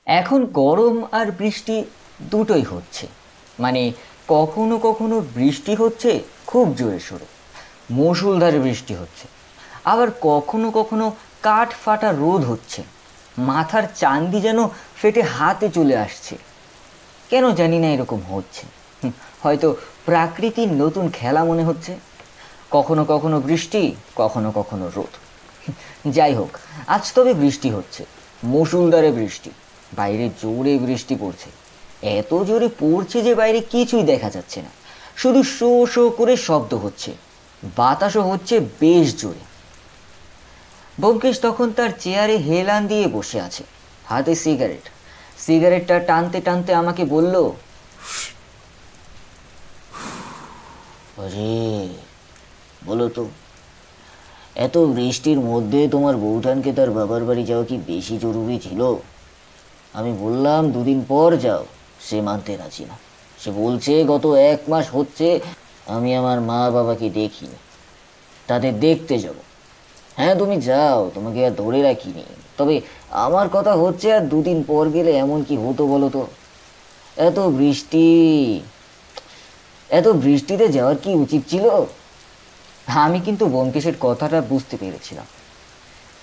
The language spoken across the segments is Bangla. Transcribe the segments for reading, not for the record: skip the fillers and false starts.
এখন গরম আর বৃষ্টি দুটোই হচ্ছে। মানে কখনো কখনো বৃষ্টি হচ্ছে খুব জোরে সোরে, মুষলধারে বৃষ্টি হচ্ছে। আবার কখনো কখনো কাঠ ফাটা রোদ হচ্ছে, মাথার চান্দি যেন ফেটে হাতে চলে আসছে। কেন জানি না এরকম হচ্ছে। হয়তো প্রাকৃতির নতুন খেলা মনে হচ্ছে। কখনো কখনো বৃষ্টি, কখনো কখনো রোদ। যাই হোক, আজ তবে বৃষ্টি হচ্ছে, মুষলধারে বৃষ্টি। বাইরে জোরে বৃষ্টি পড়ছে, এত জোরে পড়ছে যে বাইরে কিছুই দেখা যাচ্ছে না, শুধু শো শো করে শব্দ হচ্ছে। বাতাসও হচ্ছে বেশ জোরে। ব্যোমকেশ তখন তার চেয়ারে হেলান দিয়ে বসে আছে, হাতে সিগারেট। সিগারেটটা টানতে টানতে আমাকে বলল, আরে বলো তো, এত বৃষ্টির মধ্যে তোমার বউঠানকে তার বাবার বাড়ি যাওয়া কি বেশি জরুরি ছিল? আমি বললাম 2 দিন পর যাও, সে মানতে রাজি না। সে বলছে গত 1 মাস হচ্ছে আমি আমার মা বাবাকে দেখিনি, তাদের দেখতে যাব। হ্যাঁ তুমি যাও, তোমাকে আর ধরে রাখিনি। তবে আমার কথা হচ্ছে, আর 2 দিন পর গেলে এমন কি হতো বলো তো? এত বৃষ্টি, এত বৃষ্টিতে যাওয়ার কি উচিত ছিল? আমি কিন্তু ব্যোমকেশের কথাটা বুঝতে পেরেছিলাম।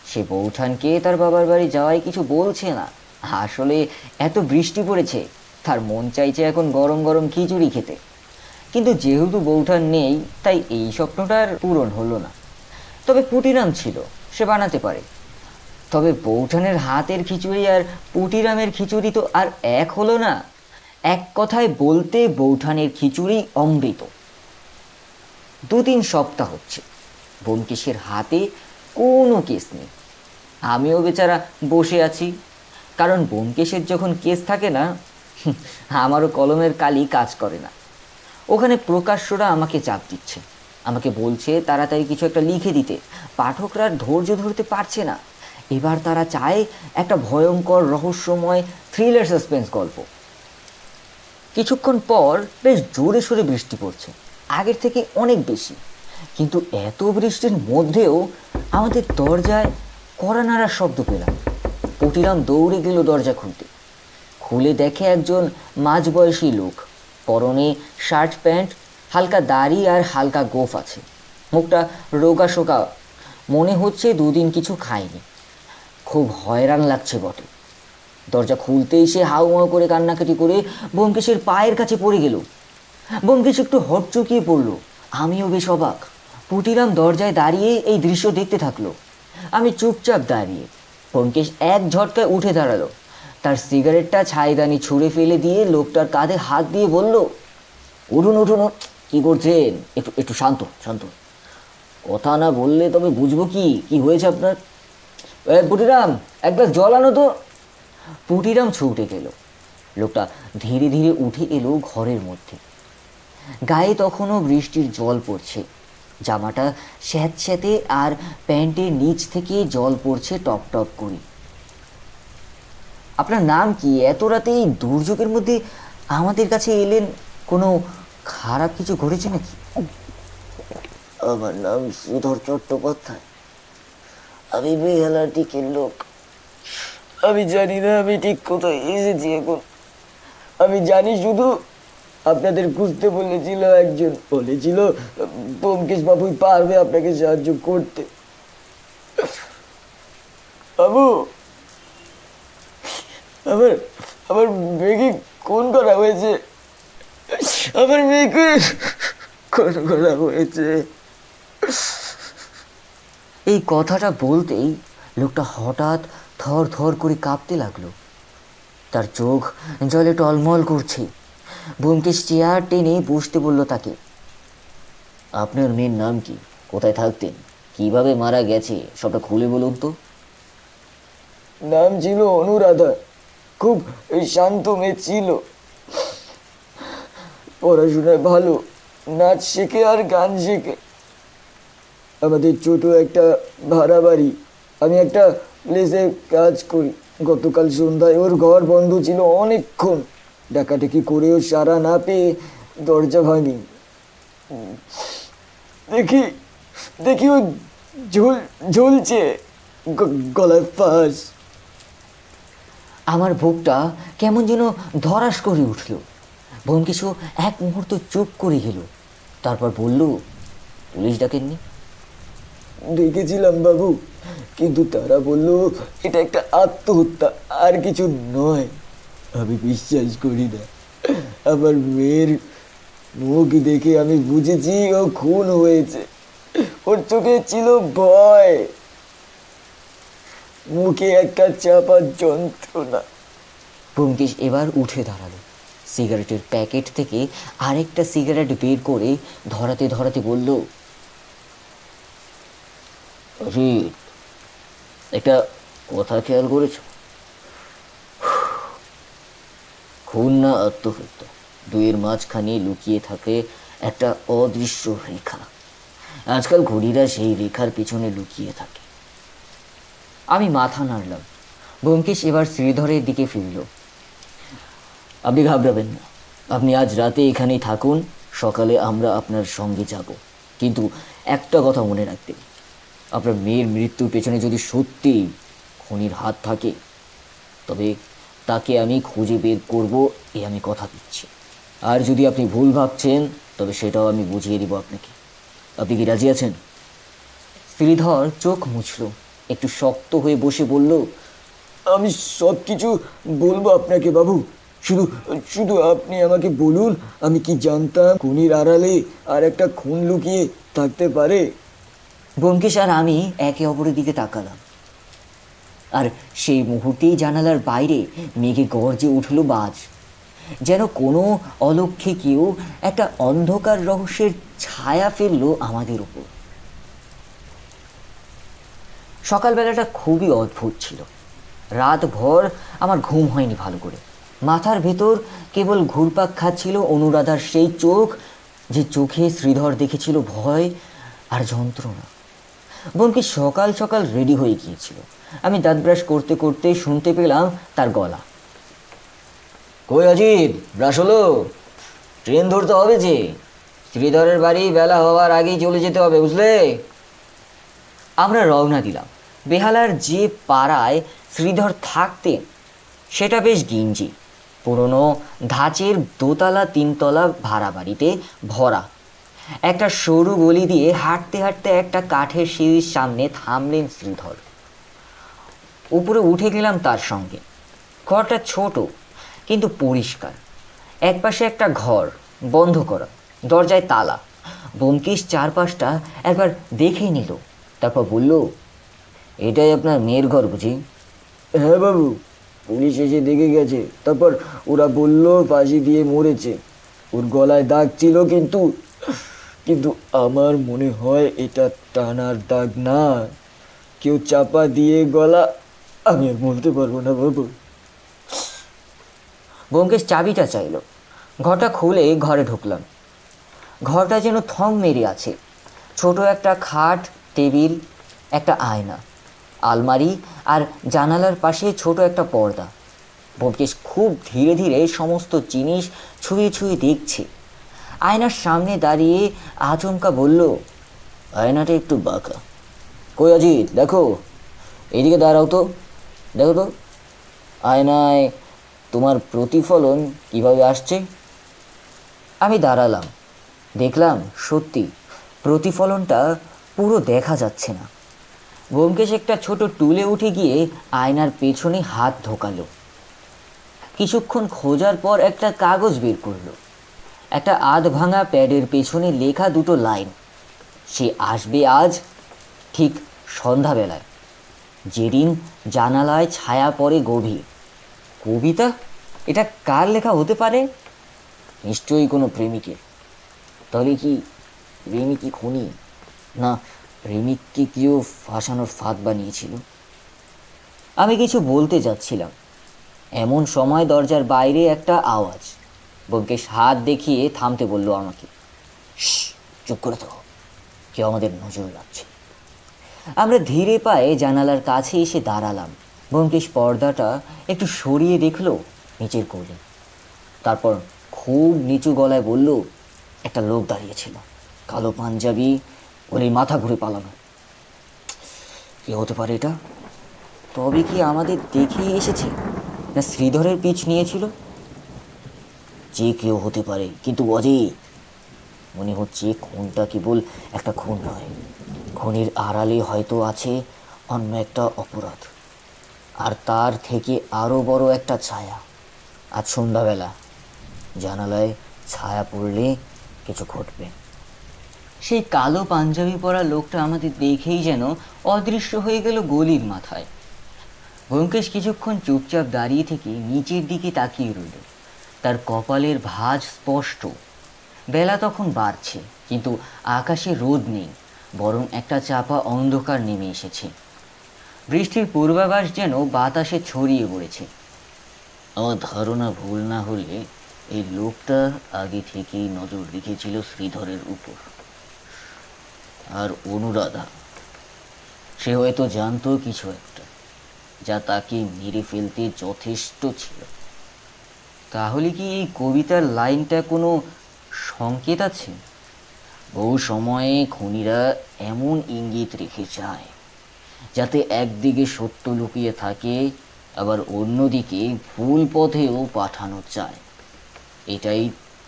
সে বৌঠানকে তার বাবার বাড়ি যাওয়ায় কিছু বলছে না। আসলে এত বৃষ্টি পড়েছে, তার মন চাইছে এখন গরম গরম খিচুড়ি খেতে। কিন্তু যেহেতু বৌঠান নেই, তাই এই স্বপ্নটার পূরণ হলো না। তবে পুটিরাম ছিল, সে বানাতে পারে। তবে বৌঠানের হাতের খিচুড়ি আর পুটিরামের খিচুড়ি তো আর এক হলো না। এক কথায় বলতে বৌঠানের খিচুড়ি অমৃত। 2-3 সপ্তাহ হচ্ছে ব্যোমকেশের হাতে কোনো কেস নেই। আমিও বেচারা বসে আছি, কারণ ব্যোমকেশের যখন কেস থাকে না, আমারও কলমের কালি কাজ করে না। ওখানে প্রকাশ্যরা আমাকে চাপ দিচ্ছে, আমাকে বলছে তাড়াতাড়ি কিছু একটা লিখে দিতে। পাঠকরা আর ধৈর্য ধরতে পারছে না। এবার তারা চায় একটা ভয়ঙ্কর রহস্যময় থ্রিলার সাসপেন্স গল্প। কিছুক্ষণ পর বেশ জোরে সোরে বৃষ্টি পড়ছে, আগের থেকে অনেক বেশি। কিন্তু এত বৃষ্টির মধ্যেও আমাদের দরজায় কড়া নাড়ার শব্দ পেলাম। পুটিরাম দৌড়ে গেল দরজা খুলতে। খুলে দেখে একজন মাঝবয়সী লোক, পরনে শার্ট প্যান্ট, হালকা দাড়ি আর হালকা গোঁফ আছে। মুখটা রোগা শোকা, মনে হচ্ছে 2 দিন কিছু খায়নি। খুব হয়রান লাগছে বটে। দরজা খুলতেই সে হাউমাউ করে কান্নাকাটি করে ব্যোমকেশের পায়ের কাছে পড়ে গেল। ব্যোমকেশ একটু হকচকিয়ে পড়ল। আমিও বেশ অবাক। পুটিরাম দরজায় দাঁড়িয়ে এই দৃশ্য দেখতে থাকলো। আমি চুপচাপ দাঁড়িয়ে। ব্যোমকেশ এক ঝটকায় উঠে দাঁড়ালো। তার সিগারেটটা ছাইদানি ছুঁড়ে ফেলে দিয়ে লোকটার কাঁধে হাত দিয়ে বলল, উঠুন উঠুন, কি করছেন? একটু একটু শান্ত শান্ত, কথা না বললে তবে বুঝবো কি কি হয়েছে আপনার। পুটিরাম, এক গ্লাস জল আনো তো। পুটিরাম ছুটে গেল। লোকটা ধীরে ধীরে উঠে এলো ঘরের মধ্যে। গায়ে তখনও বৃষ্টির জল পড়ছে, জামাটা স্যাঁতস্যাঁতে, আর প্যান্টের নিচ থেকে জল পড়ছে টপ টপ করে। আপনার নাম কি? এত রাতে এই দুর্যোগের মধ্যে আমাদের কাছে এলেন? কোনো খারাপ কিছু ঘটেছে নাকি? আমার নাম শ্রীধর চট্টোপাধ্যায়। আমি বেহালার দিকের লোক। আমি জানি না আমি ঠিক কোথায় এসেছি এখন। আমি জানি শুধু আপনাদের খুঁজতে বলেছিল একজন, বলেছিল ব্যোমকেশ বাবুই পারবে আপনাকে সাহায্য করতে। বাবু, আমার আমার মেয়েকে খুন করা হয়েছে। আমার মেয়েকে খুন করা হয়েছে। এই কথাটা বলতেই লোকটা হঠাৎ থর থর করে কাঁপতে লাগলো। তার চোখ জলে টলমল করছে। ব্যোমকেশ চেয়ার টেনে বসতে বলল তাকে। আপনার মেয়ের নাম কি? কোথায় থাকতেন? কিভাবে মারা গেছে? সবটা খুলে বলুন তো। নাম ছিল অনুরাধা। খুব শান্ত মেয়ে ছিল। পড়াশোনায় ভালো, নাচ শেখে আর গান শেখে। আমাদের ছোট একটা ভাড়া বাড়ি। আমি একটা প্লেসে কাজ করি। গতকাল সন্ধ্যায় ওর ঘর বন্ধ ছিল অনেকক্ষণ। ডাকাডাকি করেও সাড়া না পেয়ে দরজা ভাঙি। দেখি দেখি ও ঝুলছে, গলায় ফাঁস। আমার বুকটা কেমন যেন ধরাস করে উঠল। ব্যোমকেশ এক মুহূর্ত চুপ করে গেল, তারপর বলল, পুলিশ ডাকেননি? দেখেছিলাম বাবু, কিন্তু তারা বলল এটা একটা আত্মহত্যা, আর কিছু নয়। আমি বিশ্বাস করি না। আমার মেয়ের মুখ দেখে আমি বুঝেছি ও খুন হয়েছে। ওর চোখে ছিল ভয়, মুখে একটা চাপা যন্ত্রণা। ব্যোমকেশ এবার উঠে দাঁড়ালো, সিগারেটের প্যাকেট থেকে আরেকটা সিগারেট বের করে ধরাতে ধরাতে বলল, অজিত, একটা কথা খেয়াল করেছ? খুন না আত্মহত্যা, দুইয়ের মাঝখানে লুকিয়ে থাকে একটা অদৃশ্য রেখা। আজকাল ঘড়িরা সেই রেখার পিছনে লুকিয়ে থাকে। আমি মাথা নাড়লাম। ব্যোমকেশ এবার শ্রীধরের দিকে ফিরল। আপনি ঘাবড়াবেন না, আপনি আজ রাতে এখানেই থাকুন, সকালে আমরা আপনার সঙ্গে যাব। কিন্তু একটা কথা মনে রাখবেন, আপনার মেয়ের মৃত্যুর পেছনে যদি সত্যি খুনির হাত থাকে, তবে তাকে আমি খুঁজে বের করব, এ আমি কথা দিচ্ছি। আর যদি আপনি ভুল ভাবছেন, তবে সেটাও আমি বুঝিয়ে দিব আপনাকে। আপনি কি রাজি আছেন? শ্রীধর চোখ মুছল, একটু শক্ত হয়ে বসে বলল, আমি সব কিছু বলবো আপনাকে বাবু। শুধু শুধু আপনি আমাকে বলুন, আমি কি জানতাম খুনির আড়ালে আর একটা খুন লুকিয়ে থাকতে পারে? ব্যোমকেশ আর আমি একে অপরের দিকে তাকালাম, আর সেই মুহূর্তেই জানালার বাইরে মেঘে গর্জে উঠল বাজ, যেন কোনো অলক্ষ্যে কেউ একটা অন্ধকার রহস্যের ছায়া ফেললো আমাদের উপর। সকালবেলাটা খুবই অদ্ভুত ছিল। রাতভর আমার ঘুম হয়নি ভালো করে। মাথার ভেতর কেবল ঘুরপাক খাচ্ছিল অনুরাধার সেই চোখ, যে চোখে শ্রীধর দেখেছিল ভয় আর যন্ত্রণা। ব্যোমকেশ সকাল সকাল রেডি হয়ে গিয়েছিল। আমি দাঁত ব্রাশ করতে করতে শুনতে পেলাম তার গলা। কই অজিত, ব্রাশ হলো? ট্রেন ধরতে হবে যে, শ্রীধরের বাড়ি বেলা হওয়ার আগেই চলে যেতে হবে, বুঝলে? আমরা রওনা দিলাম। বেহালার যে পাড়ায় শ্রীধর থাকতেন সেটা বেশ গিঞ্জি, পুরনো ধাঁচের দোতলা তিনতলা ভাড়া বাড়িতে ভরা। একটা সরু গলি দিয়ে হাঁটতে হাঁটতে একটা কাঠের সিঁড়ির সামনে থামলেন শ্রীধর। উপরে উঠে গেলাম তার সঙ্গে। ঘরটা ছোট কিন্তু পরিষ্কার। একপাশে একটা ঘর, বন্ধ করা, দরজায় তালা। ব্যোমকেশ চারপাশটা একবার দেখে নিল, তারপর বলল, এটাই আপনার মেয়ের ঘর বুঝি? হ্যাঁ বাবু, পুলিশ এসে দেখে গেছে। তারপর ওরা বলল ফাঁসি দিয়ে মরেছে। ওর গলায় দাগ ছিল, কিন্তু কিন্তু আমার মনে হয় এটা টানার দাগ না, কেউ চাপা দিয়ে গলা। আমি আর বলতে পারবো না বাবু। ব্যোমকেশ চাবিটা চাইল। ঘরটা খুলে ঘরে ঢুকলাম। ঘরটা যেন থম মেরে আছে। ছোট একটা খাট, টেবিল, একটা আয়না, আলমারি আর জানালার পাশে ছোট একটা পর্দা। ব্যোমকেশ খুব ধীরে ধীরে সমস্ত জিনিস ছুঁয়ে ছুঁয়ে দেখছে। আয়নার সামনে দাঁড়িয়ে আচমকা বলল, আয়নাটা একটু বাঁকা। কই অজিত, দেখো, এইদিকে দাঁড়াও তো, দেখো তো আয়নায় তোমার প্রতিফলন কিভাবে আসছে। আমি দাঁড়ালাম, দেখলাম সত্যি প্রতিফলনটা পুরো দেখা যাচ্ছে না। ব্যোমকেশ একটা ছোট টুলে উঠে গিয়ে আয়নার পেছনে হাত ঢোকালো। কিছুক্ষণ খোঁজার পর একটা কাগজ বের করলো। একটা আধ ভাঙা প্যাডের পেছনে লেখা দুটো লাইন, সে আসবে আজ ঠিক সন্ধ্যাবেলায়, যেদিন জানালায় ছায়া পড়ে গভীর। কবিতা? এটা কার লেখা হতে পারে? নিশ্চয়ই কোনো প্রেমিকের। তাহলে কি প্রেমিকই খুনি, না প্রেমিককে কেউ ফাঁসানোর ফাঁদ বানিয়েছিল? আমি কিছু বলতে যাচ্ছিলাম, এমন সময় দরজার বাইরে একটা আওয়াজ। ব্যোমকেশ হাত দেখিয়ে থামতে বলল আমাকে। চুপ করে থাকো, কেউ আমাদের নজর লাগছে। আমরা ধীরে পায়ে জানালার কাছে এসে দাঁড়ালাম। ব্যোমকেশ পর্দাটা একটু সরিয়ে দেখলো নিচের কোলে। তারপর খুব নিচু গলায় বলল, একটা লোক দাঁড়িয়েছিল, কালো পাঞ্জাবি, ওর এই মাথা ঘুরে পালানো। কে হতে পারে এটা? তবে কি আমাদের দেখেই এসেছে? না শ্রীধরের পিছ নিয়েছিল? যে কেউ হতে পারে, কিন্তু অজিত, মনে হচ্ছে খুনটা কেবল একটা খুন নয়, খুনের আড়ালে হয়তো আছে অন্য একটা অপরাধ, আর তার থেকে আরো বড় একটা ছায়া। আজ সন্ধ্যাবেলা জানালায় ছায়া পড়লে কিছু ঘটবে। সেই কালো পাঞ্জাবি পরা লোকটা আমাদের দেখেই যেন অদৃশ্য হয়ে গেল গলির মাথায়। ব্যোমকেশ কিছুক্ষণ চুপচাপ দাঁড়িয়ে থেকে নিচের দিকে তাকিয়ে রইল। তার কপালের ভাঁজ স্পষ্ট। বেলা তখন বাড়ছে, কিন্তু আকাশে রোদ নেই, বরং একটা চাপা অন্ধকার নেমে এসেছে। বৃষ্টির পূর্বাভাস যেন বাতাসে ছড়িয়ে পড়েছে। আমার ধারণা ভুল না হলে এই লোকটা আগে থেকেই নজর রেখেছিল শ্রীধরের উপর। আর অনুরাধা, সে হয়তো জানতো কিছু একটা, যা তাকে মেরে ফেলতে যথেষ্ট ছিল। তাহলে কি এই কবিতার লাইনটা কোনো সংকেত আছে? বহু সময়ে খুনিরা এমন ইঙ্গিত রেখে যায় যাতে একদিকে সত্য লুকিয়ে থাকে, আবার অন্যদিকে ভুল পথেও পাঠানো চায়। এটাই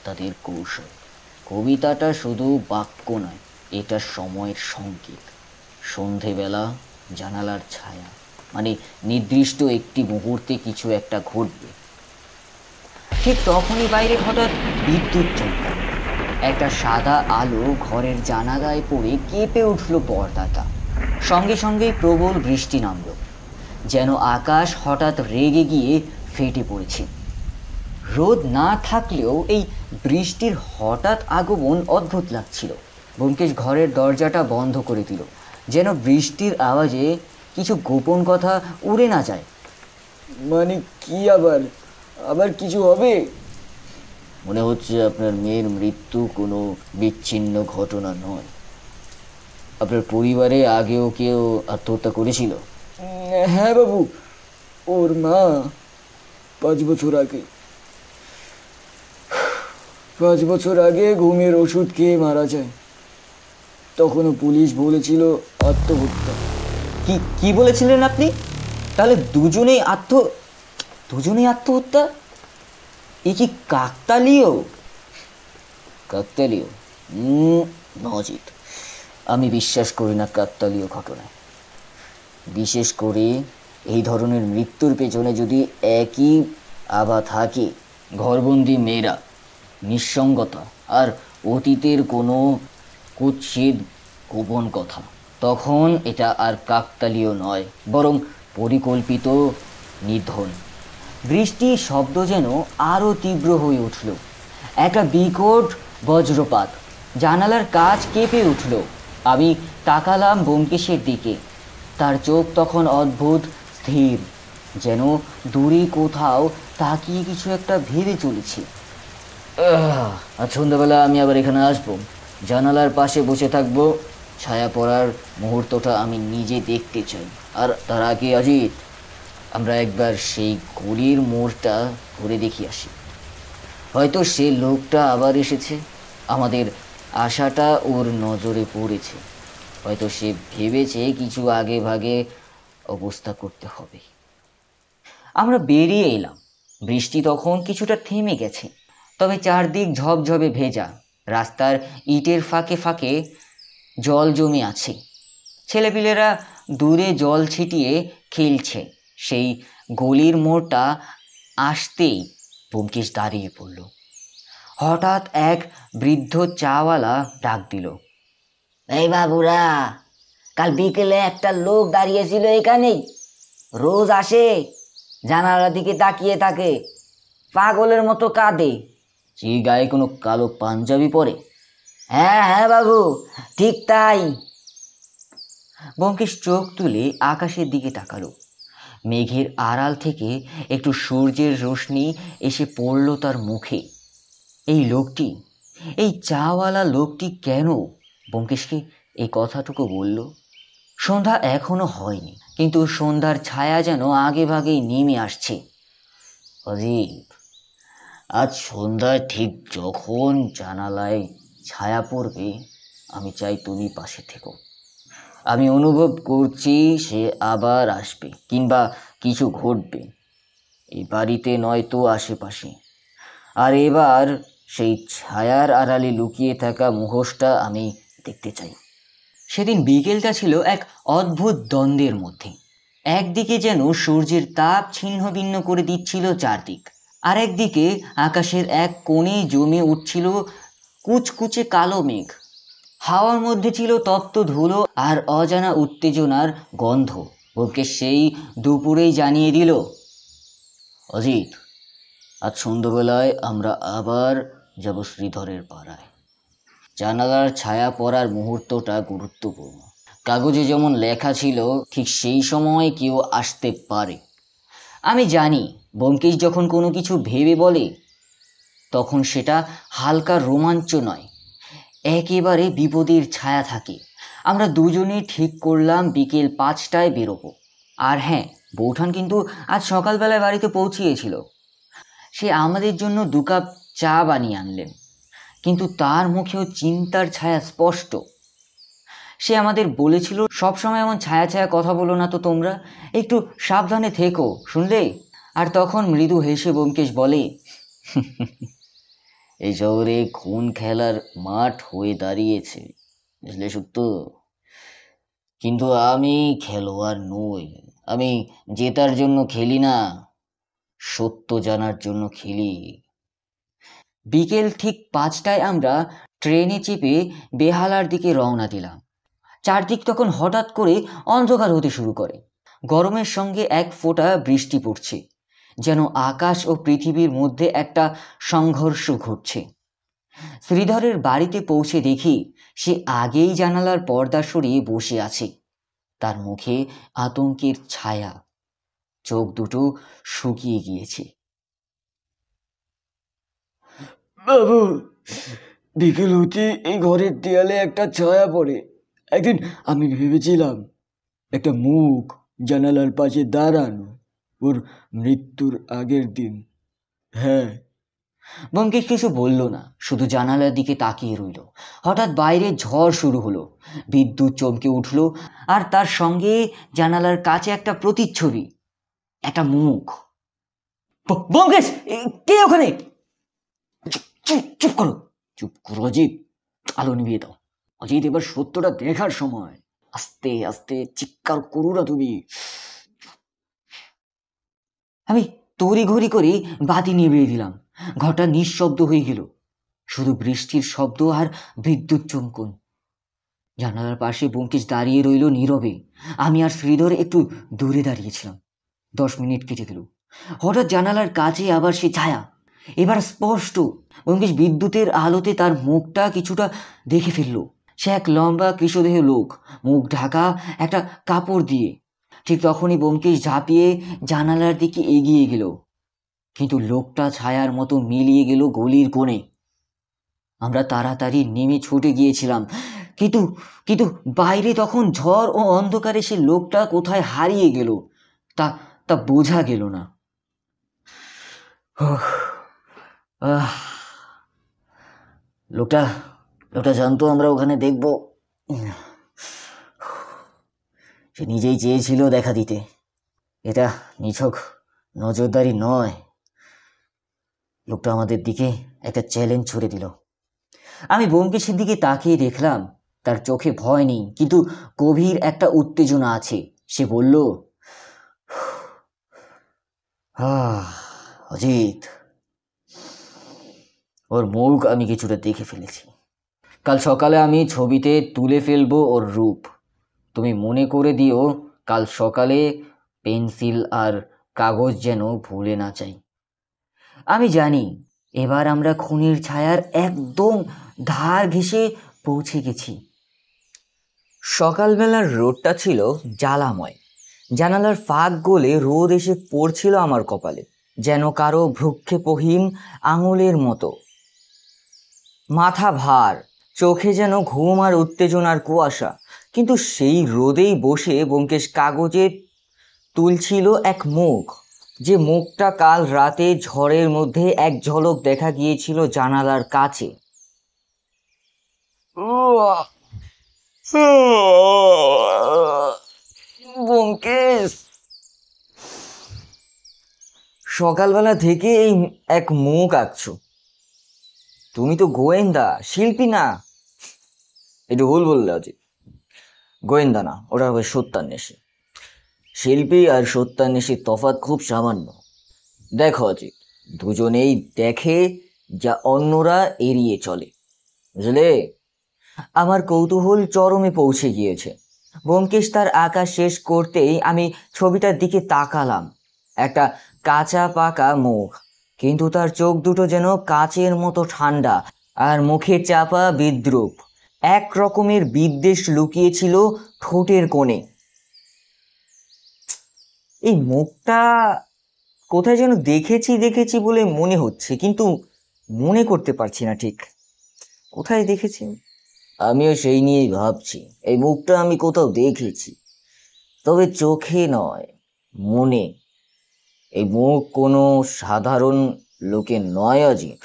তাদের কৌশল। কবিতাটা শুধু বাক্য নয়, এটা সময়ের সংকেত। সন্ধেবেলা জানালার ছায়া, মানে নির্দিষ্ট একটি মুহূর্তে কিছু একটা ঘটবে। ঠিক তখনই বাইরে হঠাৎ বিদ্যুৎ চমকাল। একটা সাদা আলো ঘরের জানালায় পড়ে কেঁপে উঠল পর্দাটা। সঙ্গে সঙ্গেই প্রবল বৃষ্টি নামল, যেন আকাশ হঠাৎ রেগে গিয়ে ফেটে পড়েছে। রোদ না থাকলেও এই বৃষ্টির হঠাৎ আগমন অদ্ভুত লাগছিল। ব্যোমকেশ ঘরের দরজাটা বন্ধ করে দিল, যেন বৃষ্টির আওয়াজে কিছু গোপন কথা উড়ে না যায়। মানে কি, আবার আবার কিছু হবে? মনে হচ্ছে আপনার মেয়ের মৃত্যু কোনো বিচ্ছিন্ন ঘটনা নয়। আপনার পরিবারে আগেও কেউ আত্মহত্যা করেছিল? হ্যাঁ বাবু, ওর মা 5 বছর আগে 5 বছর আগে ঘুমের ওষুধ খেয়ে মারা যায়। তখনও পুলিশ বলেছিল আত্মহত্যা। কি কি বলেছিলেন আপনি? তাহলে দুজনেই আত্মহত্যা? এ কি কাকতালীয়? কাকতালীয়? নজিত, আমি বিশ্বাস করি না কাকতালীয় ঘটনায়। বিশেষ করে এই ধরনের মৃত্যুর পেছনে যদি একই আভা থাকে, ঘরবন্দি মেয়েরা, নিঃসঙ্গতা আর অতীতের কোনো কুৎসিত গোপন কথা, তখন এটা আর কাকতালীয় নয়, বরং পরিকল্পিত নিধন। বৃষ্টির শব্দ যেন আরো তীব্র হয়ে উঠল। একটা বিকট বজ্রপাত, জানালার কাঁচ কেঁপে উঠল। আমি তাকালাম ব্যোমকেশের দিকে। তার চোখ তখন অদ্ভুত স্থির, যেন দূরে কোথাও তাকিয়ে কিছু একটা ভেবে চলেছে। আজ সন্ধ্যাবেলা আমি আবার এখানে আসবো, জানালার পাশে বসে থাকবো। ছায়া পড়ার মুহূর্তটা আমি নিজে দেখতে চাই। আর তার আগে অজিত, আমরা একবার সেই গলির মোড়টা ঘুরে দেখি আসি। হয়তো সে লোকটা আবার এসেছে, আমাদের আশাটা ওর নজরে পড়েছে। হয়তো সে ভেবেছে কিছু আগে ভাগে অবস্থা করতে হবে। আমরা বেরিয়ে এলাম। বৃষ্টি তখন কিছুটা থেমে গেছে, তবে চারদিক ঝপঝপে ভেজা। রাস্তার ইটের ফাঁকে ফাঁকে জল জমে আছে। ছেলেপিলেরা দূরে জল ছিটিয়ে খেলছে। সেই গলির মোড়টা আসতেই ব্যোমকেশ দাঁড়িয়ে পড়ল। হঠাৎ এক বৃদ্ধ চাওয়ালা ডাক দিল, এই বাবুরা, কাল বিকেলে একটা লোক দাঁড়িয়েছিল এখানেই, রোজ আসে, জানালার দিকে তাকিয়ে থাকে, পাগলের মতো কাঁদে। যে গায়ে কোনো কালো পাঞ্জাবি পরে? হ্যাঁ হ্যাঁ বাবু, ঠিক তাই। ব্যোমকেশ চোখ তুলে আকাশের দিকে তাকালো। মেঘের আড়াল থেকে একটু সূর্যের রোশনি এসে পড়ল তার মুখে। এই লোকটি, এই চাওয়ালা লোকটি কেন ব্যোমকেশকে এই কথাটুকু বলল? সন্ধ্যা এখনো হয়নি, কিন্তু সন্ধ্যার ছায়া যেন আগে ভাগেই নেমে আসছে। অজিত, আজ সন্ধ্যায় ঠিক যখন জানালায় ছায়া পড়বে, আমি চাই তুমি পাশে থেকো। আমি অনুভব করছি সে আবার আসবে, কিংবা কিছু ঘটবে। এই বাড়িতে নয়তো আশেপাশে। আর এবার সেই ছায়ার আড়ালে লুকিয়ে থাকা মুখোশটা আমি দেখতে চাই। সেদিন বিকেলটা ছিল এক অদ্ভুত দ্বন্দ্বের মধ্যে। একদিকে যেন সূর্যের তাপ ছিন্ন ভিন্ন করে দিচ্ছিল চারদিক, আর একদিকে আকাশের এক কোণে জমে উঠছিল কুচকুচে কালো মেঘ। হাওয়ার মধ্যে ছিল তপ্ত ধুলো আর অজানা উত্তেজনার গন্ধ। ওকে সেই দুপুরেই জানিয়ে দিল, অজিত, আজ সন্ধ্যাবেলায় আমরা আবার যাব শ্রীধরের পাড়ায়। জানালার ছায়া পড়ার মুহূর্তটা গুরুত্বপূর্ণ। কাগজে যেমন লেখা ছিল ঠিক সেই সময় কেউ আসতে পারে। আমি জানি ব্যোমকেশ যখন কোনো কিছু ভেবে বলে তখন সেটা হালকা রোমাঞ্চ নয়, একেবারে বিপদের ছায়া থাকে। আমরা দুজনে ঠিক করলাম বিকেল 5টায় বেরোবো। আর হ্যাঁ, বৌঠান কিন্তু আজ সকালবেলায় বাড়িতে পৌঁছিয়েছিল। সে আমাদের জন্য 2 কাপ চা বানিয়ে আনলেন, কিন্তু তার মুখেও চিন্তার ছায়া স্পষ্ট। সে আমাদের বলেছিল, সবসময় এমন ছায়া ছায়া কথা বলো না তো তোমরা, একটু সাবধানে থেকো, শুনলে? আর তখন মৃদু হেসে ব্যোমকেশ বলে, এই শহরে খুন খেলার মাঠ হয়ে দাঁড়িয়েছে, বুঝলে সত্য? কিন্তু আমি খেলোয়াড় নই। আমি জেতার জন্য খেলি না, সত্য জানার জন্য খেলি। বিকেল ঠিক 5টায় আমরা ট্রেনে চেপে বেহালার দিকে রওনা দিলাম। চারদিক তখন হঠাৎ করে অন্ধকার হতে শুরু করে। গরমের সঙ্গে এক ফোঁটা বৃষ্টি পড়ছে, যেন আকাশ ও পৃথিবীর মধ্যে একটা সংঘর্ষ ঘটছে। শ্রীধরের বাড়িতে পৌঁছে দেখি সে আগেই জানালার পর্দা সরিয়ে বসে আছে। তার মুখে আতঙ্কের ছায়া, চোখ দুটো শুকিয়ে গিয়েছে। বাবু, বিকেল হতে এই ঘরের দেয়ালে একটা ছায়া পড়ে। একদিন আমি ভেবেছিলাম একটা মুখ জানালার পাশে দাঁড়ানো, ওর মৃত্যুর আগের দিন। হ্যাঁ। ব্যোমকেশ কিছু বলল না, শুধু জানালার দিকে তাকিয়ে রইল। হঠাৎ বাইরে ঝড় শুরু হলো, বিদ্যুৎ চমকে উঠল, আর তার সঙ্গে জানালার কাছে একটা প্রতিচ্ছবি, একটা মুখ। ব্যোমকেশ, কে ওখানে? চুপ চুপ করো, চুপ করো অজিত, আলো নিভিয়ে দাও। অজিত, এবার সত্যটা দেখার সময়। আস্তে আস্তে চিৎকার করো না তুমি। আমি তড়িঘড়ি করে বাতি নিভিয়ে দিলাম। ঘরটা নিঃশব্দ হয়ে গেল, শুধু বৃষ্টির শব্দ আর বিদ্যুৎ চমকন। জানালার পাশে ব্যোমকেশ দাঁড়িয়ে রইল নীরবে। আমি আর শ্রীধর একটু দূরে দাঁড়িয়েছিলাম। 10 মিনিট কেটে গেল। হঠাৎ জানালার কাছে আবার সে ছায়া, এবার স্পষ্ট। ব্যোমকেশ বিদ্যুতের আলোতে তার মুখটা কিছুটা দেখে ফেলল। সে এক লম্বা কৃশদেহ লোক, মুখ ঢাকা একটা কাপড় দিয়ে। ঠিক তখনই ব্যোমকেশ ঝাঁপিয়ে জানালার দিকে এগিয়ে গেল, কিন্তু লোকটা ছায়ার মতো মিলিয়ে গেল গলির কোণে। আমরা তাড়াতাড়ি নেমে ছুটে গিয়েছিলাম, কিন্তু কিন্তু বাইরে তখন ঝড় ও অন্ধকারে সে লোকটা কোথায় হারিয়ে গেল তা তা বোঝা গেল না। আহ, লোকটা লোকটা জানতো আমরা ওখানে দেখব। সে নিজেই চেয়েছিল দেখা দিতে। এটা নিছক নজরদারি নয়, লোকটা আমাদের দিকে একটা চ্যালেঞ্জ ছুড়ে দিল। আমি ব্যোমকেশের দিকে তাকিয়ে দেখলাম, তার চোখে ভয় নেই, কিন্তু গভীর একটা উত্তেজনা আছে। সে বলল, অজিত, ওর মুখ আমি কিছুটা দেখে ফেলেছি। কাল সকালে আমি ছবিতে তুলে ফেলবো ওর রূপ। তুমি মনে করে দিও, কাল সকালে পেন্সিল আর কাগজ যেন ভুলে না যাই। আমি জানি এবার আমরা খুনের ছায়ার একদম ধার ঘেঁষে পৌঁছে গেছি। সকালবেলার রোদটা ছিল জ্বালাময়। জানালার ফাঁক গলে রোদ এসে পড়ছিল আমার কপালে, যেন কারো ভ্রুক্ষেপহীন আঙুলের মতো। মাথা ভার, চোখে যেন ঘুম আর উত্তেজনার কুয়াশা। কিন্তু সেই রোদেই বসে ব্যোমকেশ কাগজে তুলছিল এক মুখ, যে মুখটা কাল রাতে ঝড়ের মধ্যে এক ঝলক দেখা গিয়েছিল জানালার কাছে। ব্যোমকেশ, সকালবেলা থেকে এই এক মুখ আঁকছো। তুমি তো গোয়েন্দা, শিল্পী না। একটু ভুল বললে অজিত। গোয়েন্দা না, ওটা হবে সত্যান্বেষী। শিল্পী আর সত্যান্বেষীর তফাৎ খুব সামান্য। দেখো অজিত, দুজনেই দেখে যা অন্যরা এড়িয়ে চলে, বুঝলে? আমার কৌতূহল চরমে পৌঁছে গিয়েছে। ব্যোমকেশ তার আঁকা শেষ করতেই আমি ছবিটার দিকে তাকালাম। একটা কাঁচা পাকা মুখ, কিন্তু তার চোখ দুটো যেন কাচের মতো ঠান্ডা, আর মুখে চাপা বিদ্রূপ। এক রকমের বিদ্বেষ লুকিয়েছিল ঠোঁটের কোণে। এই মুখটা কোথায় যেন দেখেছি দেখেছি বলে মনে হচ্ছে, কিন্তু মনে করতে পারছি না ঠিক কোথায় দেখেছি। আমিও সেই নিয়েই ভাবছি, এই মুখটা আমি কোথাও দেখেছি, তবে চোখে নয়, মনে। এই মুখ কোনো সাধারণ লোকের নয় অজিত।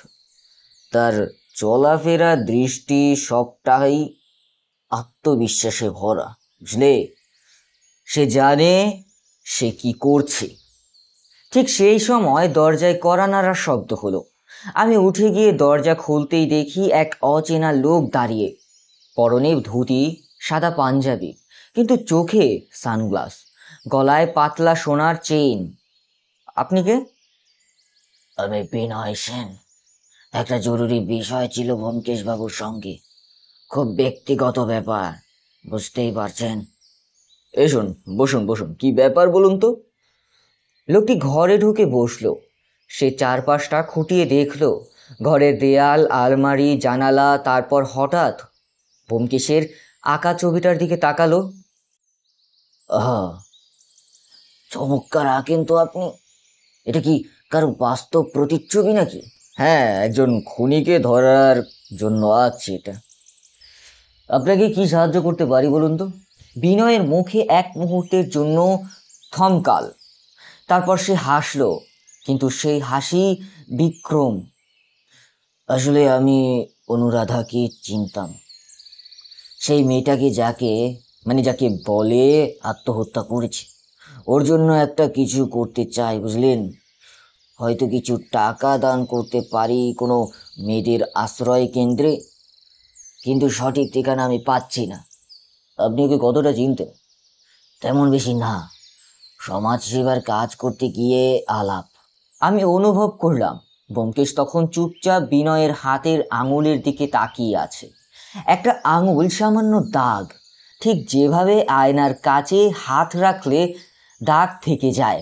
তার চলাফেরা, দৃষ্টি সবটাই আত্মবিশ্বাসে ভরা, বুঝলে? সে জানে সে কি করছে। ঠিক সেই সময় দরজায় কড়া নাড়ার শব্দ হলো। আমি উঠে গিয়ে দরজা খুলতেই দেখি এক অচেনা লোক দাঁড়িয়ে। পরনে ধুতি, সাদা পাঞ্জাবি, কিন্তু চোখে সানগ্লাস, গলায় পাতলা সোনার চেইন। আপনি কে? আমি বিনয় সেন। একটা জরুরি বিষয় ছিল ব্যোমকেশ বাবুর সঙ্গে, খুব ব্যক্তিগত ব্যাপার, বুঝতেই পারছেন। এসুন, বসুন বসুন, কি ব্যাপার বলুন তো। লোকটি ঘরে ঢুকে বসলো। সে চারপাশটা খুঁটিয়ে দেখলো, ঘরের দেয়াল, আলমারি, জানালা। তারপর হঠাৎ ব্যোমকেশের আঁকা ছবিটার দিকে তাকালো। আহা, চমৎকার আঁকেন তো আপনি। এটা কি কারো বাস্তব প্রতিচ্ছবি নাকি? হ্যাঁ, একজন খুনিকে ধরার জন্য আঁকছি এটা। আপনাকে কি সাহায্য করতে পারি বলুন তো? বিনয়ের মুখে এক মুহূর্তের জন্য থমকাল, তারপর সে হাসলো, কিন্তু সেই হাসি বিক্রম। আসলে আমি অনুরাধাকে চিনতাম, সেই মেয়েটাকে যাকে বলে আত্মহত্যা করেছে। ওর জন্য একটা কিছু করতে চাই, বুঝলেন? হয়তো কিছু টাকা দান করতে পারি কোনো মেয়েদের আশ্রয় কেন্দ্রে, কিন্তু সঠিক ঠিকানা আমি পাচ্ছি না। আপনি ওকে কতটা চিনতেন? তেমন বেশি না, সমাজ সেবার কাজ করতে গিয়ে আলাপ। আমি অনুভব করলাম ব্যোমকেশ তখন চুপচাপ বিনয়ের হাতের আঙুলের দিকে তাকিয়ে আছে। একটা আঙুল সামান্য দাগ, ঠিক যেভাবে আয়নার কাছে হাত রাখলে দাগ থেকে যায়।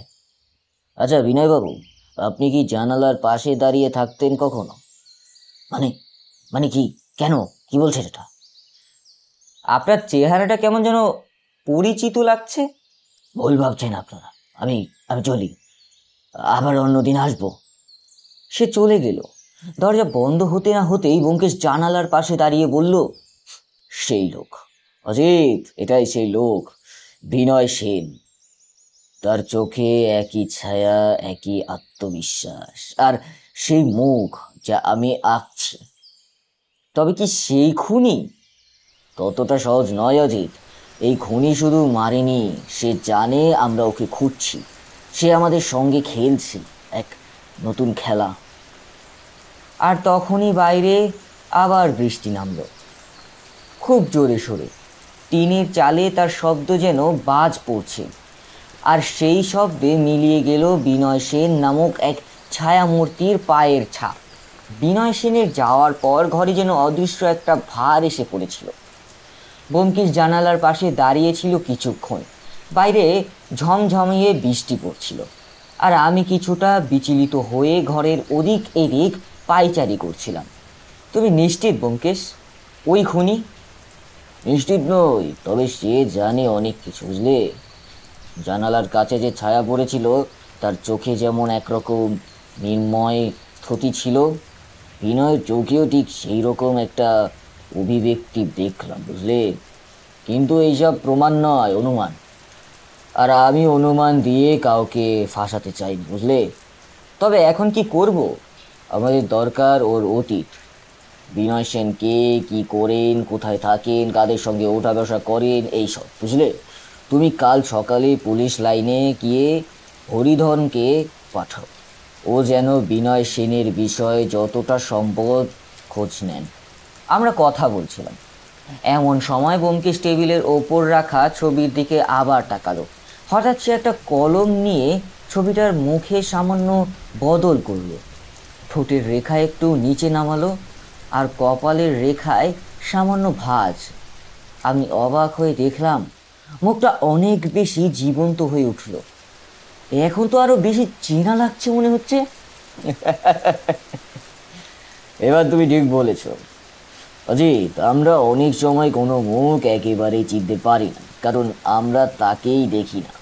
আচ্ছা বিনয়বাবু, আপনি কি জানালার পাশে দাঁড়িয়ে থাকতেন কখনো? মানে মানে কি, কেন, কি বলছেন এটা? আপনার চেহারাটা কেমন যেন পরিচিত লাগছে। ভুল ভাবছেন আপনারা। আমি আমি চলি, আবার অন্যদিন আসবো। সে চলে গেল। দরজা বন্ধ হতে না হতেই ব্যোমকেশ জানালার পাশে দাঁড়িয়ে বলল, সেই লোক অজিত, এটাই সেই লোক, বিনয় সেন। তার চোখে একই ছায়া, একই আত্মবিশ্বাস, আর সেই মুখ যা আমি আঁকছি। তবে কি সেই খুনি? ততটা সহজ নয় অজিত। এই খুনি শুধু মারেনি, সে জানে আমরা ওকে খুঁজছি। সে আমাদের সঙ্গে খেলছে এক নতুন খেলা। আর তখনই বাইরে আবার বৃষ্টি নামলো, খুব জোরে সোরে। টিনের চালে তার শব্দ যেন বাজ পড়ছে, আর সেই শব্দে মিলিয়ে গেল বিনয় সেন নামক এক ছায়ামূর্তির পায়ের ছাপ। বিনয় সেনের যাওয়ার পর ঘরে যেন অদৃশ্য একটা ভার এসে পড়েছিল। ব্যোমকেশ জানালার পাশে দাঁড়িয়েছিল কিছুক্ষণ। বাইরে ঝমঝমিয়ে বৃষ্টি পড়ছিল, আর আমি কিছুটা বিচলিত হয়ে ঘরের ওদিক এদিক পায়চারি করছিলাম। তুমি নিশ্চিত ব্যোমকেশ ওই খুনি? নিশ্চিত নই, তবে সে জানে অনেক কিছু, বুঝলে? জানালার কাছে যে ছায়া পড়েছিল, তার চোখে যেমন একরকম নির্ময় স্থিতি ছিল, বিনয়ের চোখেও ঠিক সেই রকম একটা অভিব্যক্তি দেখলাম, বুঝলে? কিন্তু এইসব প্রমাণ নয়, অনুমান। আর আমি অনুমান দিয়ে কাউকে ফাঁসাতে চাই, বুঝলে? তবে এখন কি করব? আমাদের দরকার ওর অতীত। বিনয় সেন কে, কি করেন, কোথায় থাকেন, কাদের সঙ্গে ওঠা বসা করেন, এইসব, বুঝলে? তুমি কাল সকালে পুলিশ লাইনে গিয়ে হরিধনকে পাঠাও। ও যেন বিনয় সেনের বিষয়ে যতটা সম্ভব খোঁজ নেন। আমরা কথা বলছিলাম, এমন সময় ব্যোমকেশ টেবিলের ওপর রাখা ছবির দিকে আবার তাকালো। হঠাৎ সে একটা কলম নিয়ে ছবিটার মুখে সামান্য বদল করলো। ঠোঁটের রেখা একটু নিচে নামালো, আর কপালের রেখায় সামান্য ভাঁজ। আমি অবাক হয়ে দেখলাম মুখটা অনেক বেশি জীবন্ত হয়ে উঠল। এখন তো আরো বেশি চেনা লাগছে মনে হচ্ছে। এবার তুমি ঠিক বলেছ অজিত, আমরা অনেক সময় কোনো মুখ একেবারেই চিনতে পারি না, কারণ আমরা তাকেই দেখি না।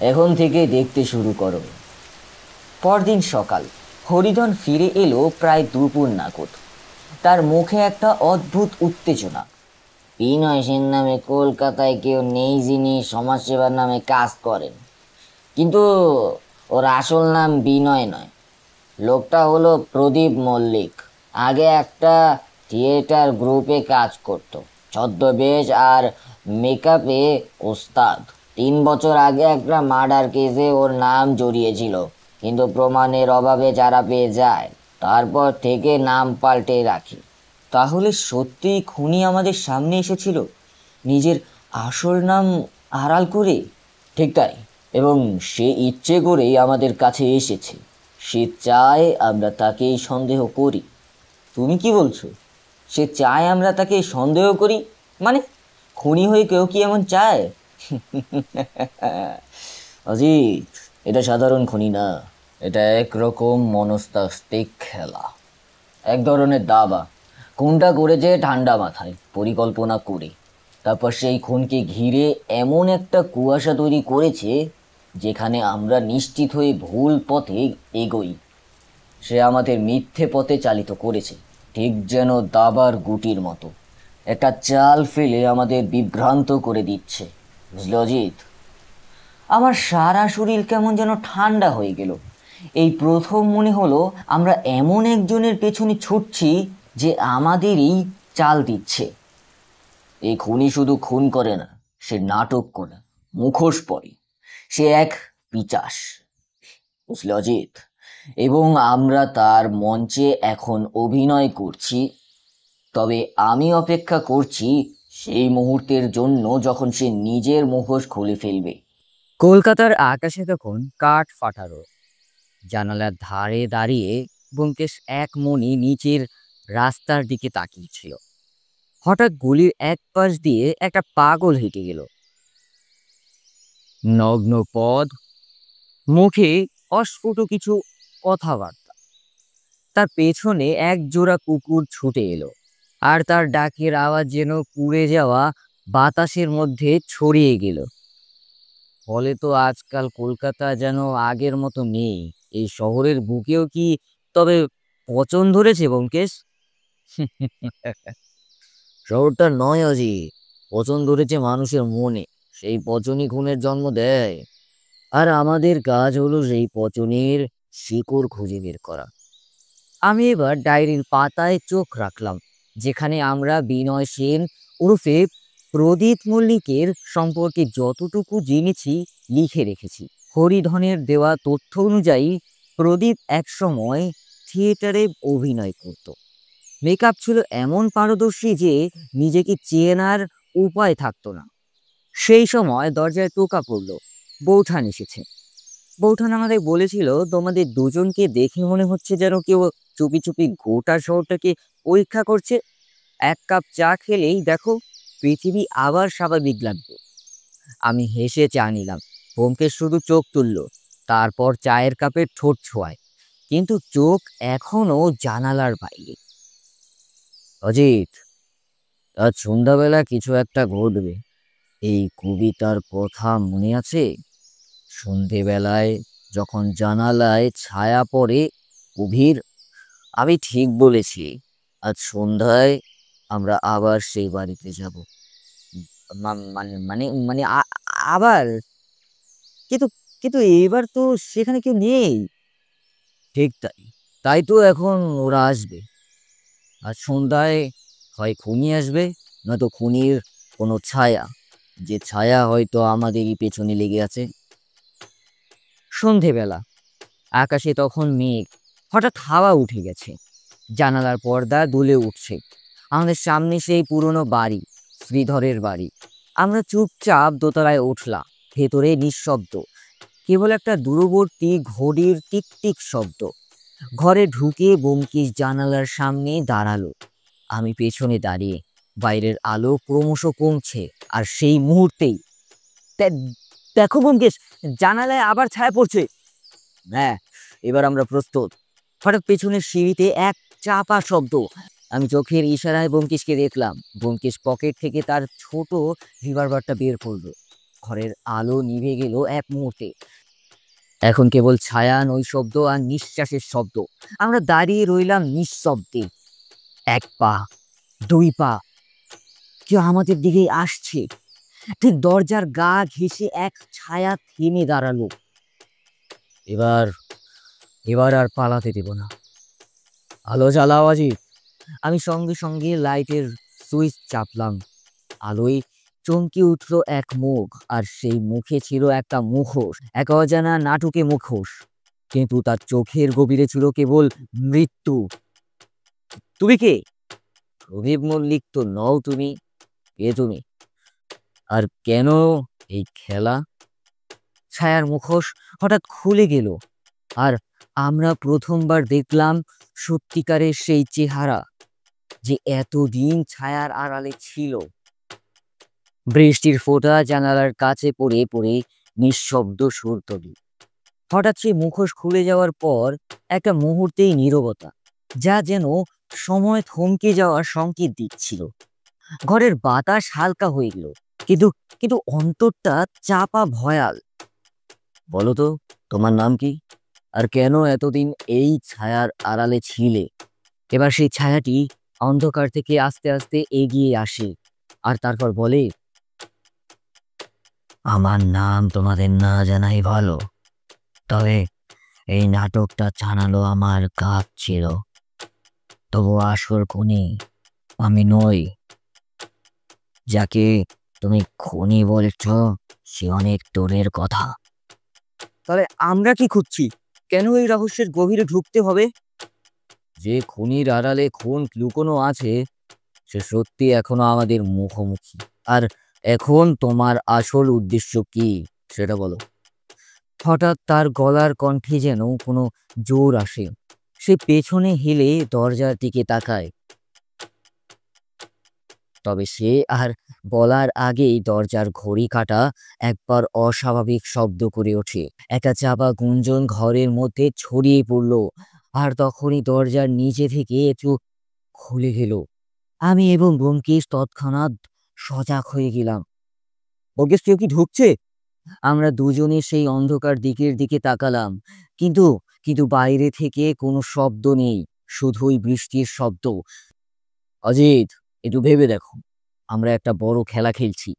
এখন থেকে দেখতে শুরু করো। পরদিন সকাল হরিধন ফিরে এলো প্রায় দুপুর নাগাদ। তার মুখে একটা অদ্ভুত উত্তেজনা। বিনয় সেন নামে কলকাতায় কেউ নেই যিনি সমাজসেবার নামে কাজ করেন, কিন্তু ওর আসল নাম বিনয় নয়। লোকটা হলো প্রদীপ মল্লিক। আগে একটা থিয়েটার গ্রুপে কাজ করত, ছদ্মবেশ আর মেকআপে ওস্তাদ। 3 বছর আগে একটা মার্ডার কেসে ওর নাম জড়িয়েছিল, কিন্তু প্রমাণের অভাবে যারা পেয়ে যায়, তারপর থেকে নাম পাল্টে রাখে। তাহলে সত্যিই খুনি আমাদের সামনে এসেছিল, নিজের আসল নাম আড়াল করে? ঠিক তাই, এবং সে ইচ্ছে করেই আমাদের কাছে এসেছে। সে চায় আমরা তাকেই সন্দেহ করি। তুমি কি বলছো? সে চায় আমরা তাকে সন্দেহ করি? মানে খুনি হয়ে কেউ কি এমন চায়? অজিত, এটা সাধারণ খুনি না, এটা একরকম মনস্তাত্ত্বিক খেলা, এক ধরনের দাবা। খুনটা করেছে ঠান্ডা মাথায়, পরিকল্পনা করে। তারপর সেই খুনকে ঘিরে এমন একটা কুয়াশা তৈরি করেছে যেখানে আমরা নিশ্চিত হয়ে ভুল পথে এগোই। সে আমাদের মিথ্যে পথে চালিত করেছে, ঠিক যেন দাবার গুটির মতো। একটা চাল ফেলে আমাদের বিভ্রান্ত করে দিচ্ছে। বুঝলে অজিত? আমার সারা শরীর কেমন যেন ঠান্ডা হয়ে গেল। এই প্রথম মনে হলো আমরা এমন একজনের পেছনে ছুটছি যে আমাদেরই চাল দিচ্ছে। এই খুনি শুধু খুন করে না, সে নাটক করে, মুখোশ পরে। সে এক পিশাচ, বুঝলে অজিত? এবং আমরা তার মঞ্চে এখন অভিনয় করছি। তবে আমি অপেক্ষা করছি সেই মুহূর্তের জন্য যখন সে নিজের মুখোশ খুলে ফেলবে। কলকাতার আকাশে তখন কাঠ ফাটারো। জানালার ধারে দাঁড়িয়ে ব্যোমকেশ এক মনি নিচের রাস্তার দিকে তাকিয়েছিল। হঠাৎ গলির এক পাশ দিয়ে একটা পাগল হেঁটে গেল। নগ্ন পদ, মুখে অস্ফুট কিছু কথাবার্তা। তার পেছনে এক জোড়া কুকুর ছুটে এলো, আর তার ডাকের আওয়াজ যেন পুড়ে যাওয়া বাতাসের মধ্যে ছড়িয়ে গেল। ফলে তো আজকাল কলকাতা যেন আগের মতো নেই। এই শহরের বুকেও কি তবে পচন ধরেছে ব্যোমকেশ? শহরটা নয় অজিত, পচন ধরেছে মানুষের মনে। সেই পচনই খুনের জন্ম দেয়, আর আমাদের কাজ হলো সেই পচনের শিকড় খুঁজে বের করা। আমি এবার ডায়েরির পাতায় চোখ রাখলাম, যেখানে আমরা বিনয় সেন ওরফে প্রদীপ মল্লিকের সম্পর্কে যতটুকু জেনেছি লিখে রেখেছি। হরিধনের দেওয়া তথ্য অনুযায়ী প্রদীপ একসময় থিয়েটারে অভিনয় করত। মেকআপ ছিল এমন পারদর্শী যে নিজেকে চেনার উপায় থাকতো না। সেই সময় দরজায় টোকা পড়লো। বৌঠান এসেছে। বৌঠান আমাদের বলেছিল, তোমাদের দুজনকে দেখে মনে হচ্ছে যেন কেউ চুপি চুপি গোটা শহরটাকে পরীক্ষা করছে। এক কাপ চা খেলেই দেখো পৃথিবী আবার স্বাভাবিক লাগবে। আমি হেসে চা নিলাম। ব্যোমকেশ শুধু চোখ তুলল, তারপর চায়ের কাপে ঠোঁট ছোঁয়ায়, কিন্তু চোখ এখনো জানালার বাইরে। অজিত, আজ সন্ধ্যাবেলা কিছু একটা ঘটবে। এই কবিতার কথা মনে আছে? সন্ধেবেলায় যখন জানালায় ছায়া পড়ে গভীর। আমি ঠিক বলেছি, আজ সন্ধ্যায় আমরা আবার সেই বাড়িতে যাব। মানে মানে মানে আবার? কিন্তু কিন্তু এবার তো সেখানে কেউ নেই। ঠিক তাই, তাই তো এখন ওরা আসবে। আজ সন্ধ্যায় হয় খুনি আসবে, নয়তো খুনির কোনো ছায়া, যে ছায়া হয়তো আমাদেরই পেছনে লেগে আছে। সন্ধেবেলা আকাশে তখন মেঘ, হঠাৎ হাওয়া উঠে গেছে, জানালার পর্দা দুলে উঠছে। আমাদের সামনে সেই পুরনো বাড়ি, শ্রীধরের বাড়ি। আমরা চুপচাপ দোতলায় উঠলাম। ভেতরে নিঃশব্দ, কেবল একটা দূরবর্তী ঘড়ির টিক টিক শব্দ। ঘরে ঢুকে ব্যোমকেশ জানালার সামনে দাঁড়ালো। আমি পেছনে দাঁড়িয়ে। বাইরের আলো ক্রমশ কমছে, আর সেই মুহূর্তেই দেখো ব্যোমকেশ, জানালায় আবার ছায়া পড়ছে। হ্যাঁ, এবার আমরা প্রস্তুত। হঠাৎ পেছনের সিঁড়িতে এক চাপা শব্দ। আমি চোখের ইশারায় ব্যোমকেশকে দেখলাম। ব্যোমকেশ পকেট থেকে তার ছোট রিভলভারটা বের করলো। ঘরের আলো নিভে গেল এক মুহূর্তে। এখন কেবল ছায়া, নৈশব্দ আর নিঃশ্বাসের শব্দ। আমরা দাঁড়িয়ে রইলাম নিঃশব্দে। এক পা, দুই পা, কেউ আমাদের দিকেই আসছে। ঠিক দরজার গা ঘেঁষে এক ছায়া থেমে দাঁড়ালো। এবার এবার আর পালাতে দেব না। আলো জ্বালাও অজিত। আমি সঙ্গে সঙ্গে লাইটের সুইচ চাপলাম। আলোয় চমকে উঠল এক মুখ, আর সেই মুখে ছিল একটা মুখোশ, এক অজানা নাটকে মুখোশ। কিন্তু তার চোখের গভীরে ছিল কেবল মৃত্যু। তুমি কে? প্রদীপ মল্লিক তো নও তুমি। কে তুমি? আর কেন এই খেলা? ছায়ার মুখোশ হঠাৎ খুলে গেল, আর আমরা প্রথমবার দেখলাম সত্যিকারের সেই চেহারা, যে এতদিন ছায়ার আড়ালে ছিল। বৃষ্টির ফোঁটা জানালার কাছে পড়ে পড়ে নিঃশব্দ সুর তোলে। হঠাৎ সেই মুখোশ খুলে যাওয়ার পর একটা মুহূর্তেই নীরবতা, যা যেন সময় থমকে যাওয়ার সংকেত দিচ্ছিল। ঘরের বাতাস হালকা হয়ে গেল, কিন্তু কিন্তু অন্তরটা চাপা ভয়াল। বলো তো, তোমার নাম কি? আর কেন এতদিন এই ছায়ার আড়ালে ছিলে? এবার সেই ছায়াটি অন্ধকার থেকে আস্তে আস্তে এগিয়ে আসে, আর তারপর বলে, আমার নাম তোমাদের না জানাই ভালো, তবে এই নাটকটা জানালো আমার কাজ ছিল। তবু আসল খুনি আমি নই। যাকে তুমি খুনি বলছ সে অনেক দূরের কথা। তাহলে আমরা কি খুঁজছি? কেন এই রহস্যের গভীরে ঢুকতে হবে? যে খুনির আড়ালে খুন লুকোনো আছে, সে সত্যি এখনো আমাদের মুখোমুখি। আর এখন তোমার আসল উদ্দেশ্য কি, সেটা বলো। হঠাৎ তার গলার কণ্ঠে যেন কোনো জোর আসে। সে পেছনে হেলে দরজার দিকে তাকায়। তবে সে আর বলার আগেই দরজার ঘড়ি কাঁটা একবার অস্বাভাবিক শব্দ করে ওঠে। একটা চাপা গুঞ্জন ঘরের মধ্যে ছড়িয়ে পড়ল, আর তখনই দরজার নিচে থেকে একটু খুলে গেল। আমি এবং ব্যোমকেশ তৎক্ষণাৎ সজাগ হয়ে গেলাম। ব্যোমকেশ, কেউ কি ঢুকছে? আমরা দুজনে সেই অন্ধকার দিকের দিকে তাকালাম, কিন্তু কিন্তু বাইরে থেকে কোনো শব্দ নেই, শুধুই বৃষ্টির শব্দ। অজিত, একটু ভেবে দেখো, আমরা একটা বড় খেলা খেলছি।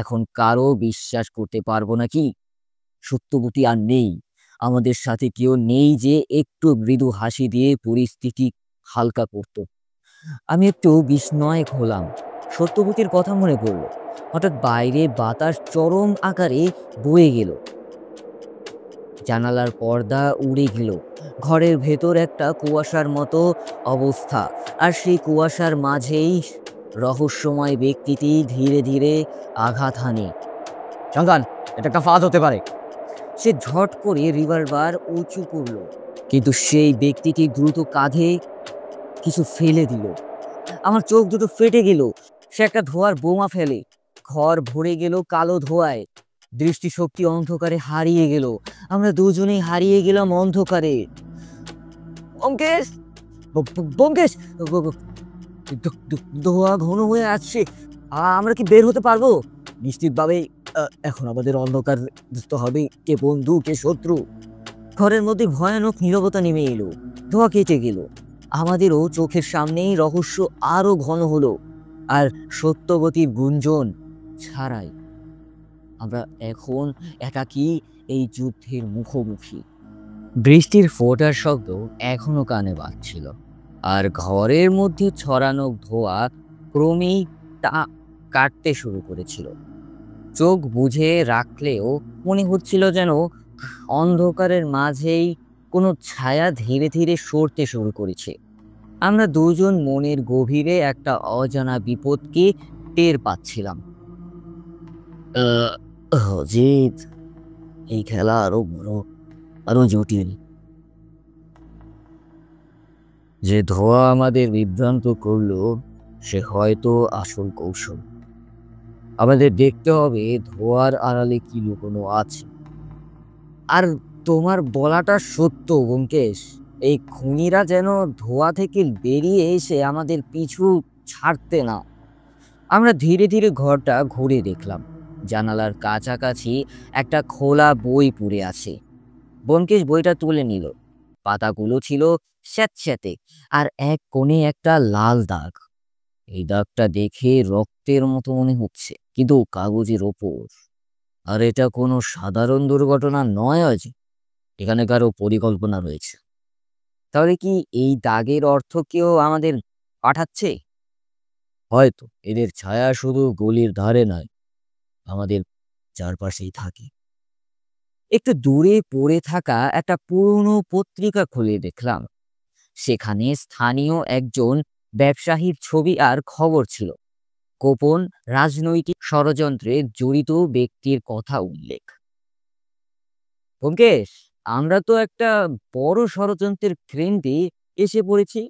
এখন কারো বিশ্বাস করতে পারবো না কি? সত্যবতী আর নেই, আমাদের সাথে কেউ নেই যে একটু মৃদু হাসি দিয়ে পরিস্থিতি হালকা করত। আমি একটু বিস্ময় হলাম। সত্যবতীর কথা মনে পড়ল। হঠাৎ বাইরে বাতাস চরম আকারে বয়ে গেল, জানালার পর্দা উড়ে গেল। ঘরের ভেতর একটা কুয়াশার মতো অবস্থা, আর সেই কুয়াশার মাঝেই রহস্যময় ব্যক্তিটি ধীরে ধীরে আঘাত হানে। সন্তান, এটা একটা ফাঁদ হতে পারে। সে ঝট করে রিভলভার উঁচু করলো, কিন্তু সেই ব্যক্তিটি দ্রুত কাঁধে কিছু ফেলে দিল। আমার চোখ দুটো ফেটে গেল। সে একটা ধোঁয়ার বোমা ফেলে। ঘর ভরে গেল কালো ধোঁয়ায়। দৃষ্টিশক্তি অন্ধকারে হারিয়ে গেল। আমরা দুজনেই হারিয়ে গেলাম অন্ধকারে। ব্যোমকেশ, ব্যোমকেশ, ধোঁয়া ঘন হয়ে আসছে। আমরা কি বের হতে পারবো? নিশ্চিতভাবে এখন আমাদের অন্ধকার বুঝতে হবে কে বন্ধু কে শত্রু। ঘরের মধ্যে ভয়ানক নীরবতা নেমে এলো। ধোঁয়া কেটে গেল। আমাদেরও চোখের সামনেই রহস্য আরো ঘন হলো, আর সত্যবতীর গুঞ্জন ছাড়াই। আমরা এখন একাকী এই যুদ্ধের মুখোমুখি। বৃষ্টির ফোঁটার শব্দ এখনো কানে বাজছিল, আর ঘরের মধ্যে ছড়ানো ধোঁয়া ক্রমেই তা কাটতে শুরু করেছিল। চোখ বুজে রাখলেও মনে হচ্ছিল যেন অন্ধকারের মাঝেই কোনো ছায়া ধীরে ধীরে সরতে শুরু করেছে। আমরা দুজন মনের গভীরে একটা অজানা বিপদকে টের পাচ্ছিলাম। অজিত, এই খেলা আরো বড়, আরো জটিল। যে ধোঁয়া আমাদের বিভ্রান্ত করলো সে হয়তো আসল কৌশল। আমাদের দেখতে হবে ধোঁয়ার আড়ালে কি লুকোনো আছে। আর তোমার বলাটা সত্য ব্যোমকেশ, এই খুনিরা যেন ধোঁয়া থেকে বেরিয়ে এসে আমাদের পিছু ছাড়তে না। আমরা ধীরে ধীরে ঘরটা ঘুরে দেখলাম। জানালার কাছাকাছি একটা খোলা বই পড়ে আছে। ব্যোমকেশ বইটা তুলে নিল। পাতাগুলো ছিল স্যাঁতস্যাঁতে, আর এক কোণে একটা লাল দাগ। এই দাগটা দেখে রক্তের মতো মনে হচ্ছে, কিন্তু কাগজের ওপর। আর এটা কোনো সাধারণ দুর্ঘটনা নয় অজি, এখানে কারো পরিকল্পনা রয়েছে। তাহলে কি এই দাগের অর্থ কেউ আমাদের পাঠাচ্ছে? হয়তো এদের ছায়া শুধু গলির ধারে নয়, আমাদের চারপাশেই থাকে। একটু দূরে পড়ে থাকা একটা পুরনো পত্রিকা খুলে দেখলাম। সেখানে স্থানীয় একজন ব্যবসায়ীর ছবি আর খবর ছিল। গোপন রাজনৈতিক ষড়যন্ত্রে জড়িত ব্যক্তির কথা উল্লেখ। ব্যোমকেশ, আমরা তো একটা বড় ষড়যন্ত্রের কেন্দ্রে এসে পড়েছি।